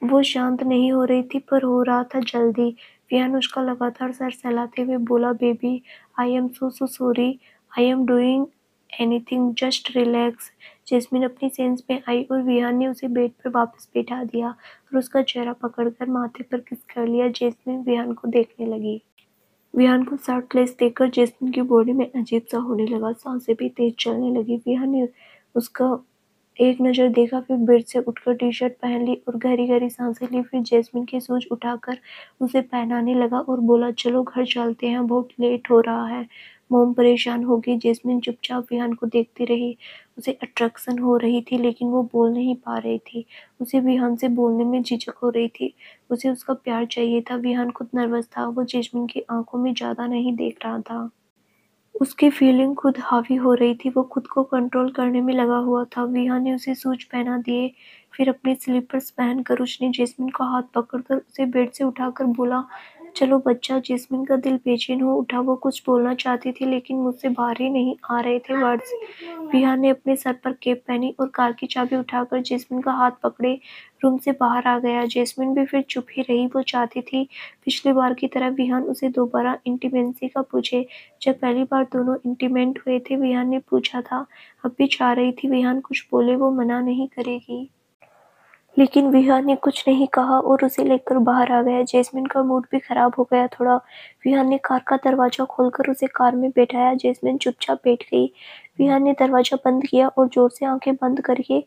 वो शांत नहीं हो रही थी, पर हो रहा था जल्दी। विहान उसका लगातार सर सहलाते हुए बोला, baby, I am so sorry, I am doing anything, just relax. Jasmine अपनी सेंस में आई और विहान ने उसे बेड पर वापस बैठा दिया और उसका चेहरा पकड़कर माथे पर किस कर लिया। जैस्मिन विहान को देखने लगी। विहान को शर्टलेस देखकर जैस्मिन की बॉडी में अजीब सा होने लगा। सांसें भी तेज चलने लगी। विहान ने उसका एक नज़र देखा, फिर बेड से उठकर टी-शर्ट पहन ली और गहरी-गहरी सांसें ली। फिर जैस्मिन के शूज उठाकर उसे पहनाने लगा और बोला, चलो घर चलते हैं, बहुत लेट हो रहा है। मॉम परेशान होगी। जैस्मिन चुपचाप विहान को देखती रही। उसे अट्रैक्शन हो रही थी, लेकिन वो बोल नहीं पा रही थी। उसे विहान से बोलने में झिझक हो रही थी। उसे उसका प्यार चाहिए था। विहान खुद नर्वस था। वो जैस्मिन की आंखों में ज़्यादा नहीं देख रहा था। उसकी फीलिंग खुद हावी हो रही थी। वो खुद को कंट्रोल करने में लगा हुआ था। विहान ने उसे शूज पहना दिए। फिर अपने स्लीपर्स पहनकर उसने जैस्मिन का हाथ पकड़कर उसे बेड से उठाकर बोला, चलो बच्चा। जैस्मिन का दिल बेचैन हो उठा। वो कुछ बोलना चाहती थी, लेकिन मुझसे बाहर ही नहीं आ रहे थे वर्ड्स। विहान ने अपने सर पर कैप पहनी और कार की चाबी उठाकर जैस्मिन का हाथ पकड़े रूम से बाहर आ गया। जैस्मिन भी फिर चुप ही रही। वो चाहती थी पिछली बार की तरह विहान उसे दोबारा इंटीमेसी का पूछे। जब पहली बार दोनों इंटीमेट हुए थे, विहान ने पूछा था। अब भी चाह रही थी विहान कुछ बोले, वो मना नहीं करेगी। लेकिन विहान ने कुछ नहीं कहा और उसे लेकर बाहर आ गया। जैस्मिन का मूड भी खराब हो गया थोड़ा। विहान ने कार का दरवाजा खोलकर उसे कार में बैठाया। जैस्मिन चुपचाप बैठ गई। विहान ने दरवाजा बंद किया और जोर से आंखें बंद करके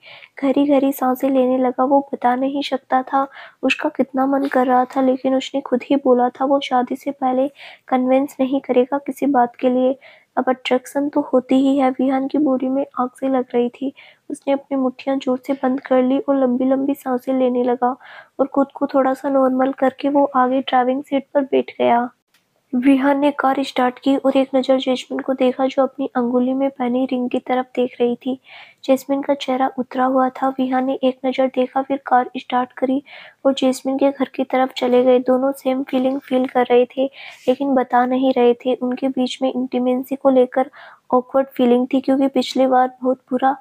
गहरी गहरी सांसें लेने लगा। वो बता नहीं सकता था उसका कितना मन कर रहा था, लेकिन उसने खुद ही बोला था वो शादी से पहले कन्विंस नहीं करेगा किसी बात के लिए। अब अट्रैक्शन तो होती ही है। विहान की बॉडी में आग से लग रही थी। उसने अपनी मुट्ठियां जोर से बंद कर ली और लंबी लंबी सांसें लेने लगा और खुद को थोड़ा सा नॉर्मल करके वो आगे ड्राइविंग सीट पर बैठ गया। विहान ने कार स्टार्ट की और एक नज़र जैस्मिन को देखा, जो अपनी अंगुली में पहनी रिंग की तरफ देख रही थी। जैस्मिन का चेहरा उतरा हुआ था। विहान ने एक नज़र देखा, फिर कार स्टार्ट करी और जैस्मिन के घर की तरफ चले गए। दोनों सेम फीलिंग फील कर रहे थे, लेकिन बता नहीं रहे थे। उनके बीच में इंटीमेसी को लेकर ऑकवर्ड फीलिंग थी, क्योंकि पिछली बार बहुत बुरा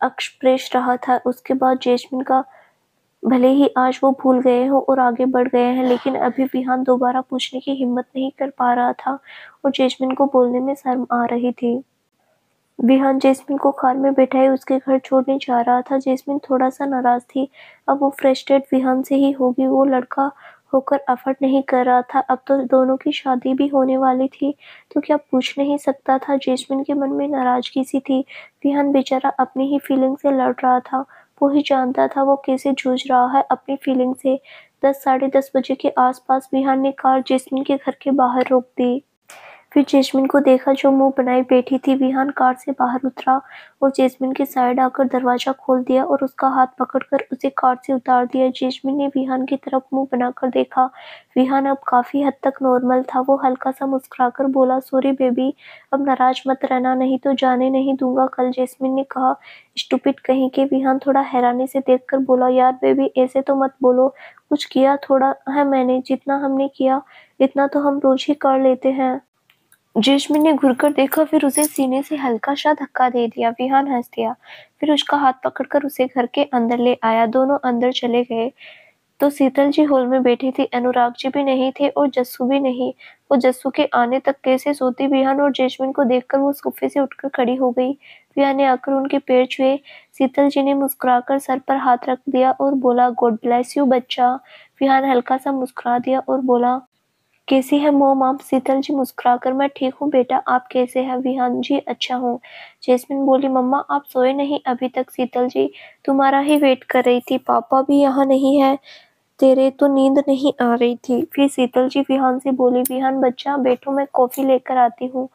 एक्सप्रेस रहा था। उसके बाद जैस्मिन का भले ही आज वो भूल गए हों और आगे बढ़ गए हैं, लेकिन अभी विहान दोबारा पूछने की हिम्मत नहीं कर पा रहा था और जैस्मिन को बोलने में शर्म आ रही थी। विहान जैस्मिन को कार में बैठाए उसके घर छोड़ने जा रहा था। जैस्मिन थोड़ा सा नाराज थी। अब वो फ्रस्ट्रेट विहान से ही होगी। वो लड़का होकर अफर्ट नहीं कर रहा था। अब तो दोनों की शादी भी होने वाली थी, तो क्या पूछ नहीं सकता था। जैस्मिन के मन में नाराजगी सी थी। विहान बेचारा अपनी ही फीलिंग से लड़ रहा था। वो ही जानता था वो कैसे जूझ रहा है अपनी फीलिंग से। 10 साढ़े 10 बजे के आसपास विहान ने कार जैस्मिन के घर के बाहर रोक दी। फिर जैस्मिन को देखा, जो मुंह बनाए बैठी थी। विहान कार से बाहर उतरा और जैस्मिन के साइड आकर दरवाजा खोल दिया और उसका हाथ पकड़कर उसे कार से उतार दिया। जैस्मिन ने विहान की तरफ मुंह बनाकर देखा। विहान अब काफी हद तक नॉर्मल था। वो हल्का सा मुस्कुराकर बोला, सॉरी बेबी, अब नाराज मत रहना, नहीं तो जाने नहीं दूंगा कल। जैस्मिन ने कहा, स्टूपिड कहीं के। विहान थोड़ा हैरानी से देखकर बोला, यार बेबी, ऐसे तो मत बोलो। कुछ किया थोड़ा है मैंने, जितना हमने किया इतना तो हम रोज ही कर लेते हैं। जैस्मिन ने घुरकर देखा, फिर उसे सीने से हल्का सा धक्का दे दिया। विहान हंस दिया, फिर उसका हाथ पकड़कर उसे घर के अंदर ले आया। दोनों अंदर चले गए तो शीतल जी हॉल में बैठी थी। अनुराग जी भी नहीं थे और जस्सू भी नहीं। वो जस्सू के आने तक कैसे सोती। विहान और जैस्मिन को देखकर वो सोफे से उठकर खड़ी हो गई। विहान ने आकर उनके पैर छुए। शीतल जी ने मुस्कुराकर सर पर हाथ रख दिया और बोला, गॉड ब्लेस यू बच्चा। विहान हल्का सा मुस्कुरा दिया और बोला, कैसी है मोम आप? शीतल जी मुस्कुराकर, मैं ठीक हूँ बेटा, आप कैसे हैं? विहान जी, अच्छा हूँ। जैस्मिन बोली, मम्मा आप सोए नहीं अभी तक? शीतल जी, तुम्हारा ही वेट कर रही थी, पापा भी यहाँ नहीं है, तेरे तो नींद नहीं आ रही थी। फिर शीतल जी विहान से बोली, विहान बच्चा बैठो, मैं कॉफी लेकर आती हूँ।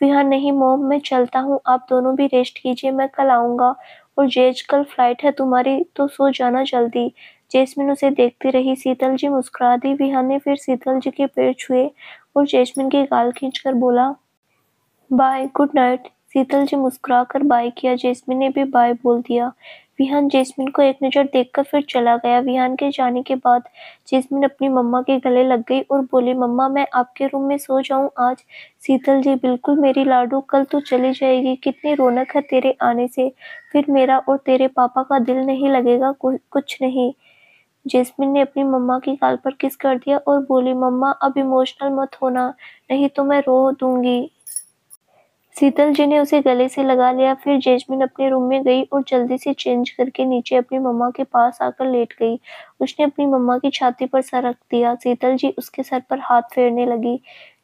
विहान, नहीं मोम, मैं चलता हूँ, आप दोनों भी रेस्ट कीजिए, मैं कल आऊँगा। और जेज, कल फ्लाइट है तुम्हारी, तो सो जाना जल्दी। जैस्मिन उसे देखती रही। शीतल जी मुस्कुरा दी। विहान ने फिर शीतल जी के पैर छुए और जैस्मिन के गाल खींचकर बोला, बाय, गुड नाइट। शीतल जी मुस्कुराकर बाय किया। जैस्मिन ने भी बाय बोल दिया। विहान जैस्मिन को एक नज़र देखकर फिर चला गया। विहान के जाने के बाद जैस्मिन अपनी मम्मा के गले लग गई और बोली, मम्मा मैं आपके रूम में सो जाऊं आज? शीतल जी, बिल्कुल मेरी लाडू, कल तू चली जाएगी, कितनी रौनक है तेरे आने से, फिर मेरा और तेरे पापा का दिल नहीं लगेगा कुछ नहीं। जैस्मिन ने अपनी मम्मा की गाल पर किस कर दिया और बोली, मम्मा अब इमोशनल मत होना, नहीं तो मैं रो दूंगी। शीतल जी ने उसे गले से लगा लिया। फिर जैस्मिन अपने रूम में गई और जल्दी से चेंज करके नीचे अपनी मम्मा के पास आकर लेट गई। उसने अपनी मम्मा की छाती पर सर रख दिया। शीतल जी उसके सर पर हाथ फेरने लगी।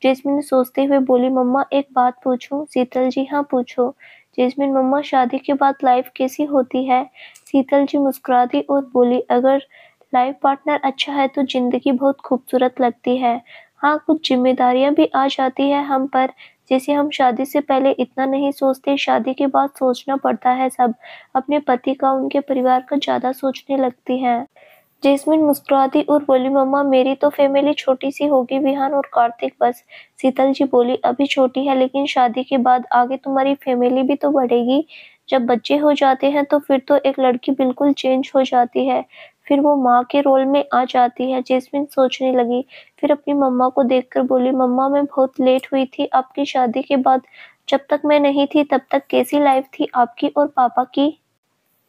जैस्मिन सोचते हुए बोली, मम्मा एक बात पूछूं? शीतल जी, हाँ पूछो। जैस्मिन, मम्मा शादी के बाद लाइफ कैसी होती है? शीतल जी मुस्कुरा दी और बोली, अगर लाइफ पार्टनर अच्छा है तो जिंदगी बहुत खूबसूरत लगती है। हाँ, कुछ जिम्मेदारियां भी आ जाती है हम पर, जैसे हम शादी से पहले इतना नहीं सोचते, शादी के बाद सोचना पड़ता है सब। अपने पति का, उनके परिवार का ज़्यादा सोचने लगती हैं। जैस्मिन मुस्कुराती और बोली, मम्मा मेरी तो फैमिली छोटी सी होगी, विहान और कार्तिक बस। शीतल जी बोली, अभी छोटी है लेकिन शादी के बाद आगे तुम्हारी फैमिली भी तो बढ़ेगी। जब बच्चे हो जाते हैं तो फिर तो एक लड़की बिल्कुल चेंज हो जाती है, फिर वो माँ के रोल में आ जाती है। जैस्मिन सोचने लगी, फिर अपनी मम्मा को देखकर बोली, मम्मा मैं बहुत लेट हुई थी आपकी शादी के बाद, जब तक मैं नहीं थी तब तक कैसी लाइफ थी आपकी और पापा की?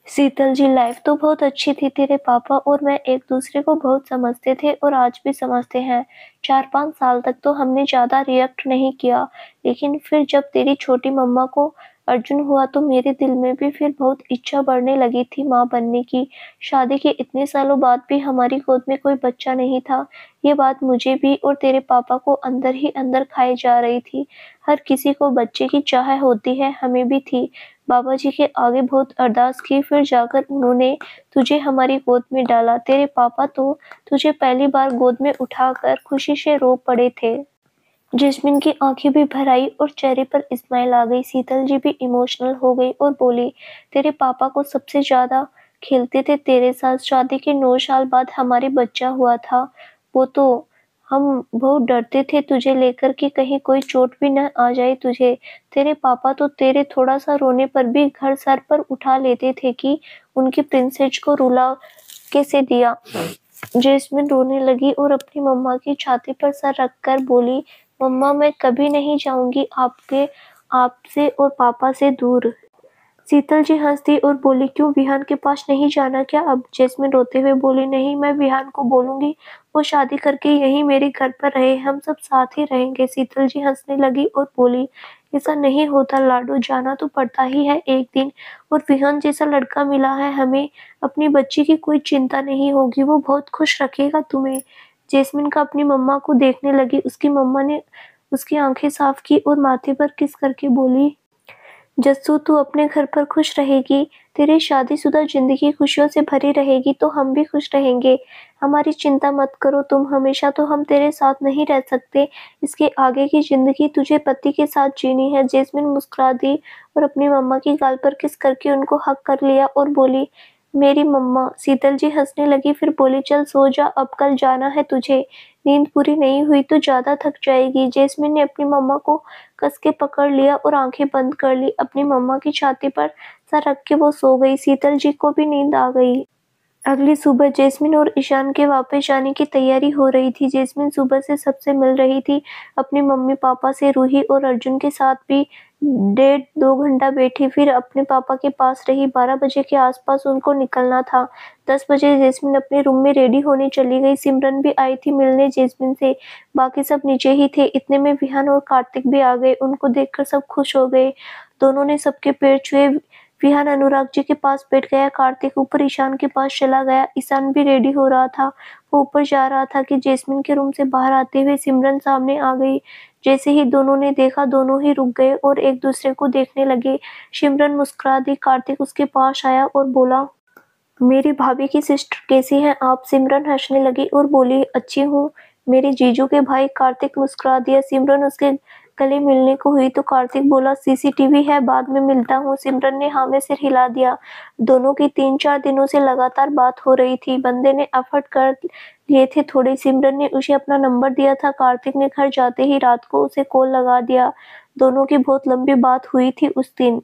शीतल जी, लाइफ तो बहुत अच्छी थी, तेरे पापा और मैं एक दूसरे को बहुत समझते थे और आज भी समझते हैं। 4-5 साल तक तो हमने ज़्यादा रिएक्ट नहीं किया, लेकिन फिर जब तेरी छोटी मम्मा को अर्जुन हुआ तो मेरे दिल में भी फिर बहुत इच्छा बढ़ने लगी थी माँ बनने की। शादी के इतने सालों बाद भी हमारी गोद में कोई बच्चा नहीं था, ये बात मुझे भी और तेरे पापा को अंदर ही अंदर खाई जा रही थी। हर किसी को बच्चे की चाह होती है, हमें भी थी। बाबा जी के आगे बहुत अरदास की, फिर जाकर उन्होंने तुझे हमारी गोद में डाला। तेरे पापा तो तुझे पहली बार गोद में उठाकर खुशी से रो पड़े थे। जैस्मिन की आंखें भी भर आई और चेहरे पर स्माइल आ गई। शीतल जी भी इमोशनल हो गई और बोली, तेरे पापा को सबसे ज्यादा खेलते थे तेरे साथ। शादी के 9 साल बाद हमारे बच्चा हुआ था, वो तो हम बहुत डरते थे तुझे लेकर कि कहीं कोई चोट भी न आ जाए तुझे। तेरे पापा तो तेरे थोड़ा सा रोने पर भी घर सर पर उठा लेते थे कि उनकी प्रिंसेस को रुला कैसे दिया। जैस्मिन रोने लगी और अपनी मम्मा की छाती पर सर रखकर बोली, मम्मा मैं कभी नहीं जाऊंगी आपसे और पापा से दूर। शीतल जी हंस दी और बोली, क्यों, विहान के पास नहीं जाना क्या अब? जैस्मिन रोते हुए बोली, नहीं, मैं विहान को बोलूंगी वो शादी करके यहीं मेरे घर पर रहे, हम सब साथ ही रहेंगे। शीतल जी हंसने लगी और बोली, ऐसा नहीं होता लाडो, जाना तो पड़ता ही है एक दिन, और विहान जैसा लड़का मिला है हमें, अपनी बच्ची की कोई चिंता नहीं होगी, वो बहुत खुश रखेगा तुम्हें। जैस्मिन का अपनी मम्मा को देखने लगी। उसकी मम्मा ने उसकी आंखें साफ की और माथे पर किस करके बोली, जस्सू तू अपने घर पर खुश रहेगी, तेरी शादीशुदा जिंदगी खुशियों से भरी रहेगी तो हम भी खुश रहेंगे। हमारी चिंता मत करो तुम, हमेशा तो हम तेरे साथ नहीं रह सकते, इसके आगे की जिंदगी तुझे पति के साथ जीनी है। जैस्मिन मुस्कुरा दी और अपनी मम्मा की गाल पर किस करके उनको हक कर लिया और बोली, मेरी मम्मा। शीतल जी हंसने लगी, फिर बोली, चल सो जा, अब कल जाना है तुझे, नींद पूरी नहीं हुई तो ज्यादा थक जाएगी। जैस्मिन ने अपनी मम्मा को कस के पकड़ लिया और आंखें बंद कर ली। अपनी मम्मा की छाती पर सर रख के वो सो गई। शीतल जी को भी नींद आ गई। अगली सुबह जैस्मिन और ईशान के वापस जाने की तैयारी हो रही थी। जैस्मिन सुबह से सबसे मिल रही थी, अपने मम्मी पापा से, रूही और अर्जुन के साथ भी 1.5-2 घंटा बैठी, फिर अपने पापा के पास रही। 12 बजे के आसपास उनको निकलना था। 10 बजे जैस्मिन अपने रूम में रेडी होने चली गई। सिमरन भी आई थी मिलने जैस्मिन से, बाकी सब नीचे ही थे। इतने में विहान और कार्तिक भी आ गए। उनको देखकर सब खुश हो गए। दोनों ने सबके पैर छुए। विहान अनुराग जी के पास बैठ गया, कार्तिक ऊपर ईशान के पास चला गया। ईशान भी रेडी हो रहा था, वो ऊपर जा रहा था कि जैस्मिन के रूम से बाहर आते हुए सिमरन सामने आ गई। जैसे ही दोनों ने देखा, दोनों ही रुक गए और एक दूसरे को देखने लगे। सिमरन मुस्कुरा दी। कार्तिक उसके पास आया और बोला, मेरी भाभी की सिस्टर कैसी हैं आप? सिमरन हंसने लगी और बोली, अच्छी हूँ। मेरे जीजू के भाई? कार्तिक मुस्कुरा दिया। सिमरन उसके गले मिलने को हुई तो कार्तिक बोला, सीसीटीवी है, बाद में मिलता हूँ। सिमरन ने हाँ में सिर हिला दिया। दोनों की 3-4 दिनों से लगातार बात हो रही थी। बंदे ने एफर्ट कर लिए थे थोड़े। सिमरन ने उसे अपना नंबर दिया था। कार्तिक ने घर जाते ही रात को उसे कॉल लगा दिया। दोनों की बहुत लंबी बात हुई थी उस दिन।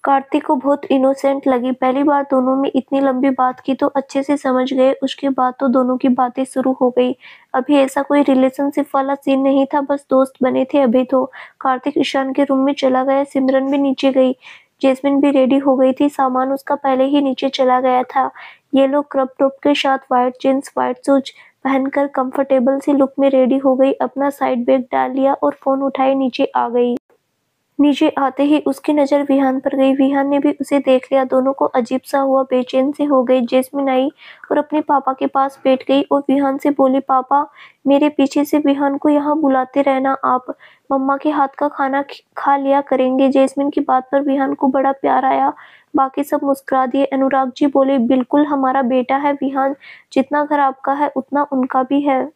कार्तिक को बहुत इनोसेंट लगी। पहली बार दोनों में इतनी लंबी बात की तो अच्छे से समझ गए। उसके बाद तो दोनों की बातें शुरू हो गई। अभी ऐसा कोई रिलेशनशिप वाला सीन नहीं था, बस दोस्त बने थे अभी तो। कार्तिक ईशान के रूम में चला गया। सिमरन भी नीचे गई। जैस्मिन भी रेडी हो गई थी। सामान उसका पहले ही नीचे चला गया था। ये लोग क्रॉप टॉप के साथ व्हाइट जींस, व्हाइट शूज पहनकर कंफर्टेबल सी लुक में रेडी हो गई। अपना साइड बैग डाल लिया और फोन उठाए नीचे आ गई। नीचे आते ही उसकी नज़र विहान पर गई। विहान ने भी उसे देख लिया। दोनों को अजीब सा हुआ, बेचैन से हो गई। जैस्मिन आई और अपने पापा के पास बैठ गई और विहान से बोली, पापा मेरे पीछे से विहान को यहाँ बुलाते रहना आप, मम्मा के हाथ का खाना खा लिया करेंगे। जैस्मिन की बात पर विहान को बड़ा प्यार आया। बाकी सब मुस्कुरा दिए। अनुराग जी बोले, बिल्कुल हमारा बेटा है विहान, जितना घर आपका है उतना उनका भी है।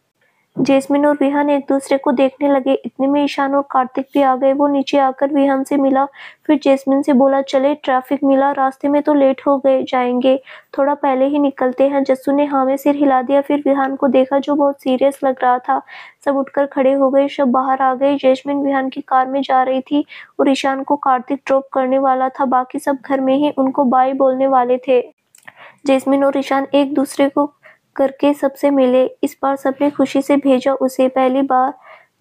जैस्मिन और विहान एक दूसरे को देखने लगे। इतने में ईशान और कार्तिक भी आ गए। वो नीचे आकर विहान से मिला, फिर जैस्मिन से बोला, चले ट्रैफिक मिला, रास्ते में तो लेट हो गए जाएंगे, थोड़ा पहले ही निकलते हैं। जस्सू ने हाँ में सिर हिला दिया। फिर विहान को देखा जो बहुत सीरियस लग रहा था। सब उठकर खड़े हो गए। सब बाहर आ गए। जैस्मिन विहान की कार में जा रही थी और ईशान को कार्तिक ड्रॉप करने वाला था। बाकी सब घर में ही उनको बाय बोलने वाले थे। जैस्मिन और ईशान एक दूसरे को करके सबसे मिले। इस बार सबने खुशी से भेजा उसे। पहली बार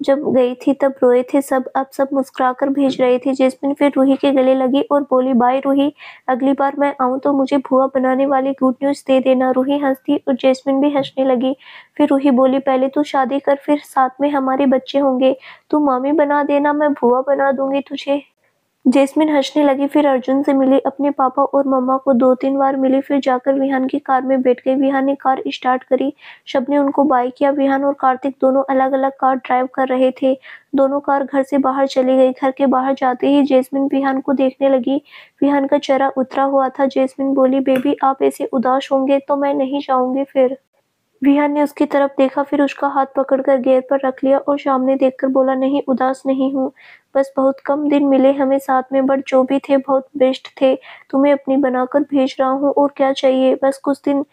जब गई थी तब रोए थे सब, अब सब मुस्कुराकर भेज रहे थे। जैस्मिन फिर रूही के गले लगी और बोली, बाय रूही, अगली बार मैं आऊँ तो मुझे भुआ बनाने वाली गुड न्यूज़ दे देना। रूही हंसती और जैस्मिन भी हंसने लगी। फिर रूही बोली, पहले तू शादी कर, फिर साथ में हमारे बच्चे होंगे। तू मामी बना देना, मैं भुआ बना दूंगी तुझे। जैस्मिन हंसने लगी। फिर अर्जुन से मिली, अपने पापा और मम्मा को 2-3 बार मिली, फिर जाकर विहान की कार में बैठ गई। विहान ने कार स्टार्ट करी। सबने उनको बाय किया। विहान और कार्तिक दोनों अलग अलग कार ड्राइव कर रहे थे। दोनों कार घर से बाहर चली गई। घर के बाहर जाते ही जैस्मिन विहान को देखने लगी। विहान का चेहरा उतरा हुआ था। जैस्मिन बोली, बेबी आप ऐसे उदास होंगे तो मैं नहीं जाऊंगी फिर। विहान ने उसकी तरफ देखा, फिर उसका हाथ पकड़कर गियर पर रख लिया और सामने देखकर बोला, नहीं उदास नहीं हूँ, बस बहुत कम दिन मिले हमें साथ में, बट जो भी थे बहुत बेस्ट थे। तुम्हें अपनी बनाकर भेज रहा हूँ, और क्या चाहिए, बस कुछ दिन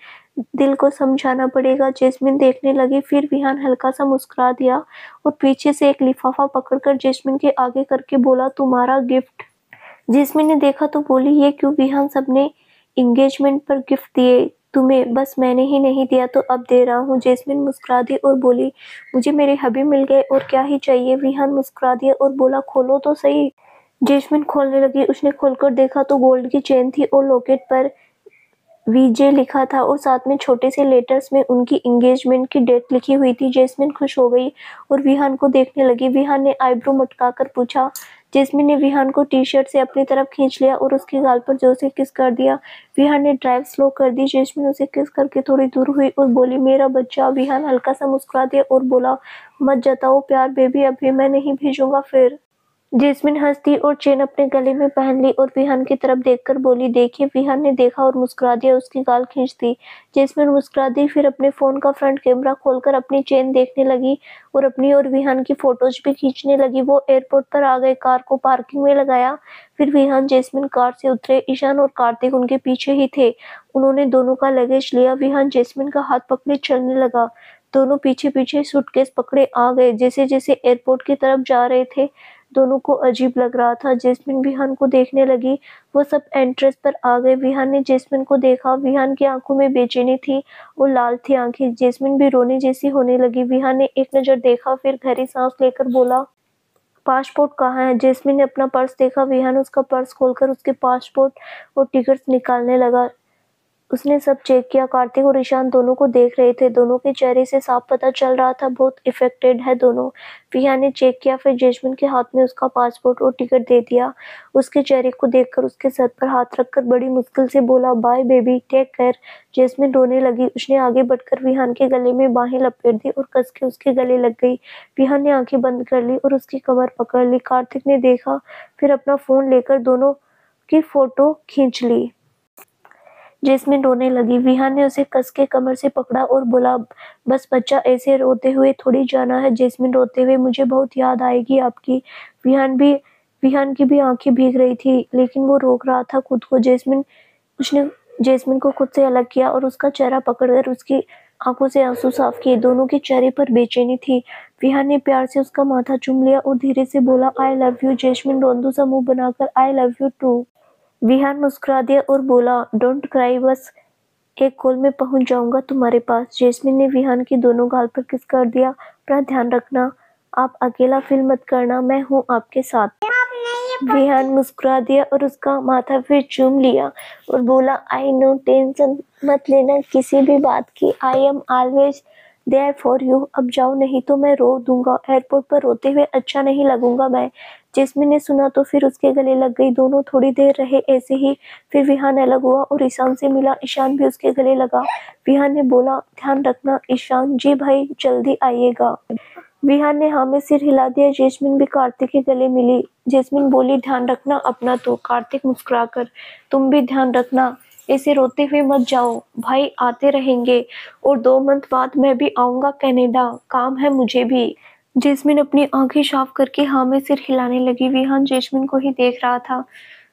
दिल को समझाना पड़ेगा। जैस्मिन देखने लगी। फिर विहान हल्का सा मुस्कुरा दिया और पीछे से एक लिफाफा पकड़कर जैस्मिन के आगे करके बोला, तुम्हारा गिफ्ट। जैस्मिन ने देखा तो बोली, ये क्यों विहान, सबने एंगेजमेंट पर गिफ्ट दिए तुम्हें, बस मैंने ही नहीं दिया तो अब दे रहा हूँ। जैस्मिन मुस्कुरा दी और बोली, मुझे मेरे हबी मिल गए और क्या ही चाहिए। विहान मुस्कुरा दिया और बोला, खोलो तो सही। जैस्मिन खोलने लगी। उसने खोलकर देखा तो गोल्ड की चेन थी और लॉकेट पर वीजे लिखा था और साथ में छोटे से लेटर्स में उनकी एंगेजमेंट की डेट लिखी हुई थी। जैस्मिन खुश हो गई और विहान को देखने लगी। विहान ने आईब्रो मटकाकर पूछा। जैस्मिन ने विहान को टी शर्ट से अपनी तरफ खींच लिया और उसके गाल पर जोर से किस कर दिया। विहान ने ड्राइव स्लो कर दी। जैस्मिन उसे किस करके थोड़ी दूर हुई और बोली, मेरा बच्चा। विहान हल्का सा मुस्कुरा दिया और बोला, मत जताओ प्यार बेबी, अभी मैं नहीं भेजूंगा फिर। जैस्मिन हंसती और चेन अपने गले में पहन ली और विहान की तरफ देखकर बोली, देखिए। विहान ने देखा और मुस्कुरा दिया। उसकी गाल खींच दी। जैस्मिन मुस्कुरा दी, फिर अपने फोन का फ्रंट कैमरा खोलकर अपनी चेन देखने लगी और अपनी और विहान की फोटोज भी खींचने लगी। वो एयरपोर्ट पर आ गए। कार को पार्किंग में लगाया। फिर विहान जैस्मिन कार से उतरे। ईशान और कार्तिक उनके पीछे ही थे। उन्होंने दोनों का लगेज लिया। विहान जैस्मिन का हाथ पकड़े चलने लगा। दोनों पीछे पीछे सूटकेस पकड़े आ गए। जैसे जैसे एयरपोर्ट की तरफ जा रहे थे, दोनों को अजीब लग रहा था। जैस्मिन विहान को देखने लगी। वो सब एंट्रेंस पर आ गए। विहान ने जैस्मिन को देखा। विहान की आंखों में बेचैनी थी और लाल थी आंखें। जैस्मिन भी रोने जैसी होने लगी। विहान ने एक नजर देखा, फिर गहरी सांस लेकर बोला, पासपोर्ट कहाँ है। जैस्मिन ने अपना पर्स देखा। विहान उसका पर्स खोलकर उसके पासपोर्ट और टिकट्स निकालने लगा। उसने सब चेक किया। कार्तिक और ईशान दोनों को देख रहे थे। दोनों के चेहरे से साफ पता चल रहा था बहुत इफेक्टेड है दोनों। विहान ने चेक किया, फिर जैस्मिन के हाथ में उसका पासपोर्ट और टिकट दे दिया। उसके चेहरे को देखकर उसके सर पर हाथ रखकर बड़ी मुश्किल से बोला, bye baby, take care. Jasmine रोने लगी। उसने आगे बढ़कर विहान के गले में बाहें लपेट दी और कस के उसके गले लग गई। विहान ने आंखें बंद कर ली और उसकी कमर पकड़ ली। कार्तिक ने देखा, फिर अपना फोन लेकर दोनों की फोटो खींच ली। जैस्मिन रोने लगी। विहान ने उसे कस के कमर से पकड़ा और बोला, बस बच्चा, ऐसे रोते हुए थोड़ी जाना है। जैस्मिन रोते हुए, मुझे बहुत याद आएगी आपकी। विहान की भी आंखें भीग रही थी, लेकिन वो रोक रहा था खुद को। उसने जैस्मिन को खुद से अलग किया और उसका चेहरा पकड़कर उसकी आंखों से आंसू साफ किए। दोनों के चेहरे पर बेचैनी थी। विहान ने प्यार से उसका माथा चूम लिया और धीरे से बोला, आई लव यू। जैस्मिन रोंदू सा मुंह बनाकर, I love you too. Vihaan मुस्कुरा दिया और बोला, डोंट क्राई, बस एक कॉल में पहुंच जाऊंगा तुम्हारे पास। जैस्मिन ने विहान की दोनों गाल पर किस कर दिया। अपना ध्यान रखना, आप अकेला फील मत करना, मैं हूँ आपके साथ। विहान मुस्कुरा दिया और उसका माथा फिर चूम लिया और बोला, आई नो, टेंशन मत लेना किसी भी बात की, I am always there for you. अब जाओ, नहीं तो मैं रो दूंगा। एयरपोर्ट पर रोते हुए अच्छा नहीं लगूंगा मैं। जैस्मिन ने सुना तो फिर उसके गले लग गई। दोनों थोड़ी देर रहे ऐसे ही। फिर विहान अलग हुआ और ईशान से मिला। ईशान भी उसके गले लगा। विहान ने बोला, ध्यान रखना ईशान। जी भाई, जल्दी आइएगा। विहान ने हाँ में सिर हिला दिया। जैस्मिन भी कार्तिक के गले मिली। जैस्मिन बोली, ध्यान रखना अपना तो। कार्तिक मुस्कुराकर, तुम भी ध्यान रखना, ऐसे रोते हुए मत जाओ, भाई आते रहेंगे और 2 मंथ बाद मैं भी आऊंगा कनाडा, काम है मुझे भी। जैस्मिन अपनी आंखें साफ करके हाँ में सिर हिलाने लगी। विहान जैस्मिन को ही देख रहा था।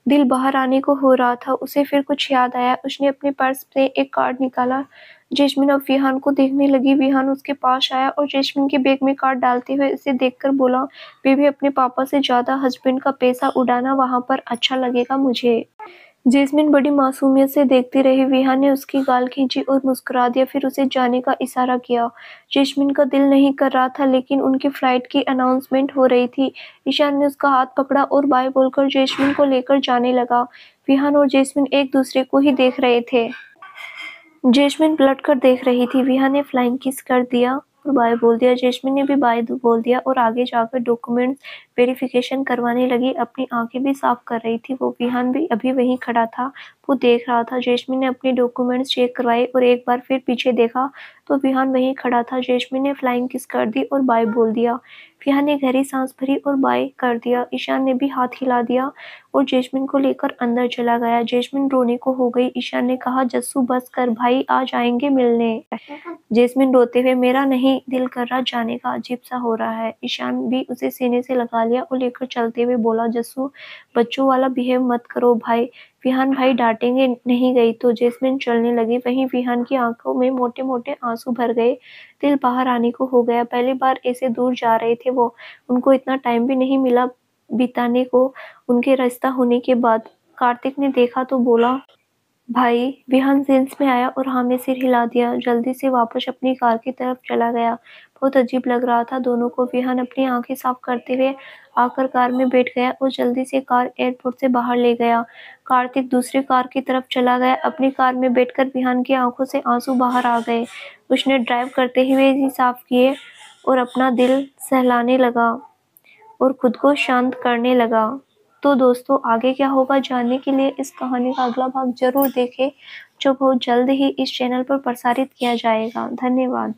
दिल बाहर आने को हो रहा था। उसे फिर कुछ याद आया। उसने अपने पर्स से एक कार्ड निकाला। जैस्मिन अब विहान को देखने लगी। विहान उसके पास आया और जैस्मिन के बैग में कार्ड डालते हुए उसे देखकर बोला, बेबी, अपने पापा से ज्यादा हस्बैंड का पैसा उड़ाना, वहां पर अच्छा लगेगा मुझे। जैस्मिन बड़ी मासूमियत से देखती रही। विहान ने उसकी गाल खींची और मुस्कुरा दिया, फिर उसे जाने का इशारा किया। जैस्मिन का दिल नहीं कर रहा था, लेकिन उनकी फ्लाइट की अनाउंसमेंट हो रही थी। ईशान ने उसका हाथ पकड़ा और बाय बोलकर जैस्मिन को लेकर जाने लगा। विहान और जैस्मिन एक दूसरे को ही देख रहे थे। जैस्मिन पलट कर देख रही थी। विहान ने फ्लाइंग किस कर दिया और बाय बोल दिया। जैस्मिन ने भी बाय बोल दिया और आगे जाकर डॉक्यूमेंट्स वेरिफिकेशन करवाने लगी। अपनी आंखें भी साफ कर रही थी वो। विहान भी अभी वहीं खड़ा था, वो देख रहा था। जैस्मिन ने अपने डॉक्यूमेंट्स चेक करवाए और एक बार फिर पीछे देखा तो विहान वहीं खड़ा था। जैस्मिन ने फ्लाइंग किस कर दी और बाय बोल दिया। विहान ने गहरी सांस भरी और बाय कर दिया। ईशान ने भी हाथ हिला दिया और जैस्मिन को लेकर अंदर चला गया। जैस्मिन रोने को हो गई। ईशान ने कहा, जस्सू बस कर भाई, आ जाएंगे मिलने। जैस्मिन रोते हुए, मेरा नहीं दिल कर रहा जाने का, अजीब सा हो रहा है। ईशान भी उसे सीने से लगा लिया और लेकर चलते हुए बोला, जस्सू बच्चों वाला बिहेव मत करो भाई, विहान भाई डांटेंगे नहीं गई तो। जैस्मिन चलने लगी। वहीं विहान की आंखों में मोटे मोटे आंसू भर गए। दिल बाहर आने को हो गया। पहली बार ऐसे दूर जा रहे थे वो। उनको इतना टाइम भी नहीं मिला बिताने को उनके रास्ता होने के बाद। कार्तिक ने देखा तो बोला, भाई। विहान जींस में आया और हाँ में सिर हिला दिया। जल्दी से वापस अपनी कार की तरफ चला गया। बहुत अजीब लग रहा था दोनों को। विहान अपनी आंखें साफ करते हुए आकर कार में बैठ गया और जल्दी से कार एयरपोर्ट से बाहर ले गया। कार्तिक दूसरी कार की तरफ चला गया। अपनी कार में बैठकर विहान की आंखों से आंसू बाहर आ गए। उसने ड्राइव करते हुए ही साफ किए और अपना दिल सहलाने लगा और खुद को शांत करने लगा। तो दोस्तों, आगे क्या होगा जानने के लिए इस कहानी का अगला भाग जरूर देखें, जो बहुत जल्द ही इस चैनल पर प्रसारित किया जाएगा। धन्यवाद।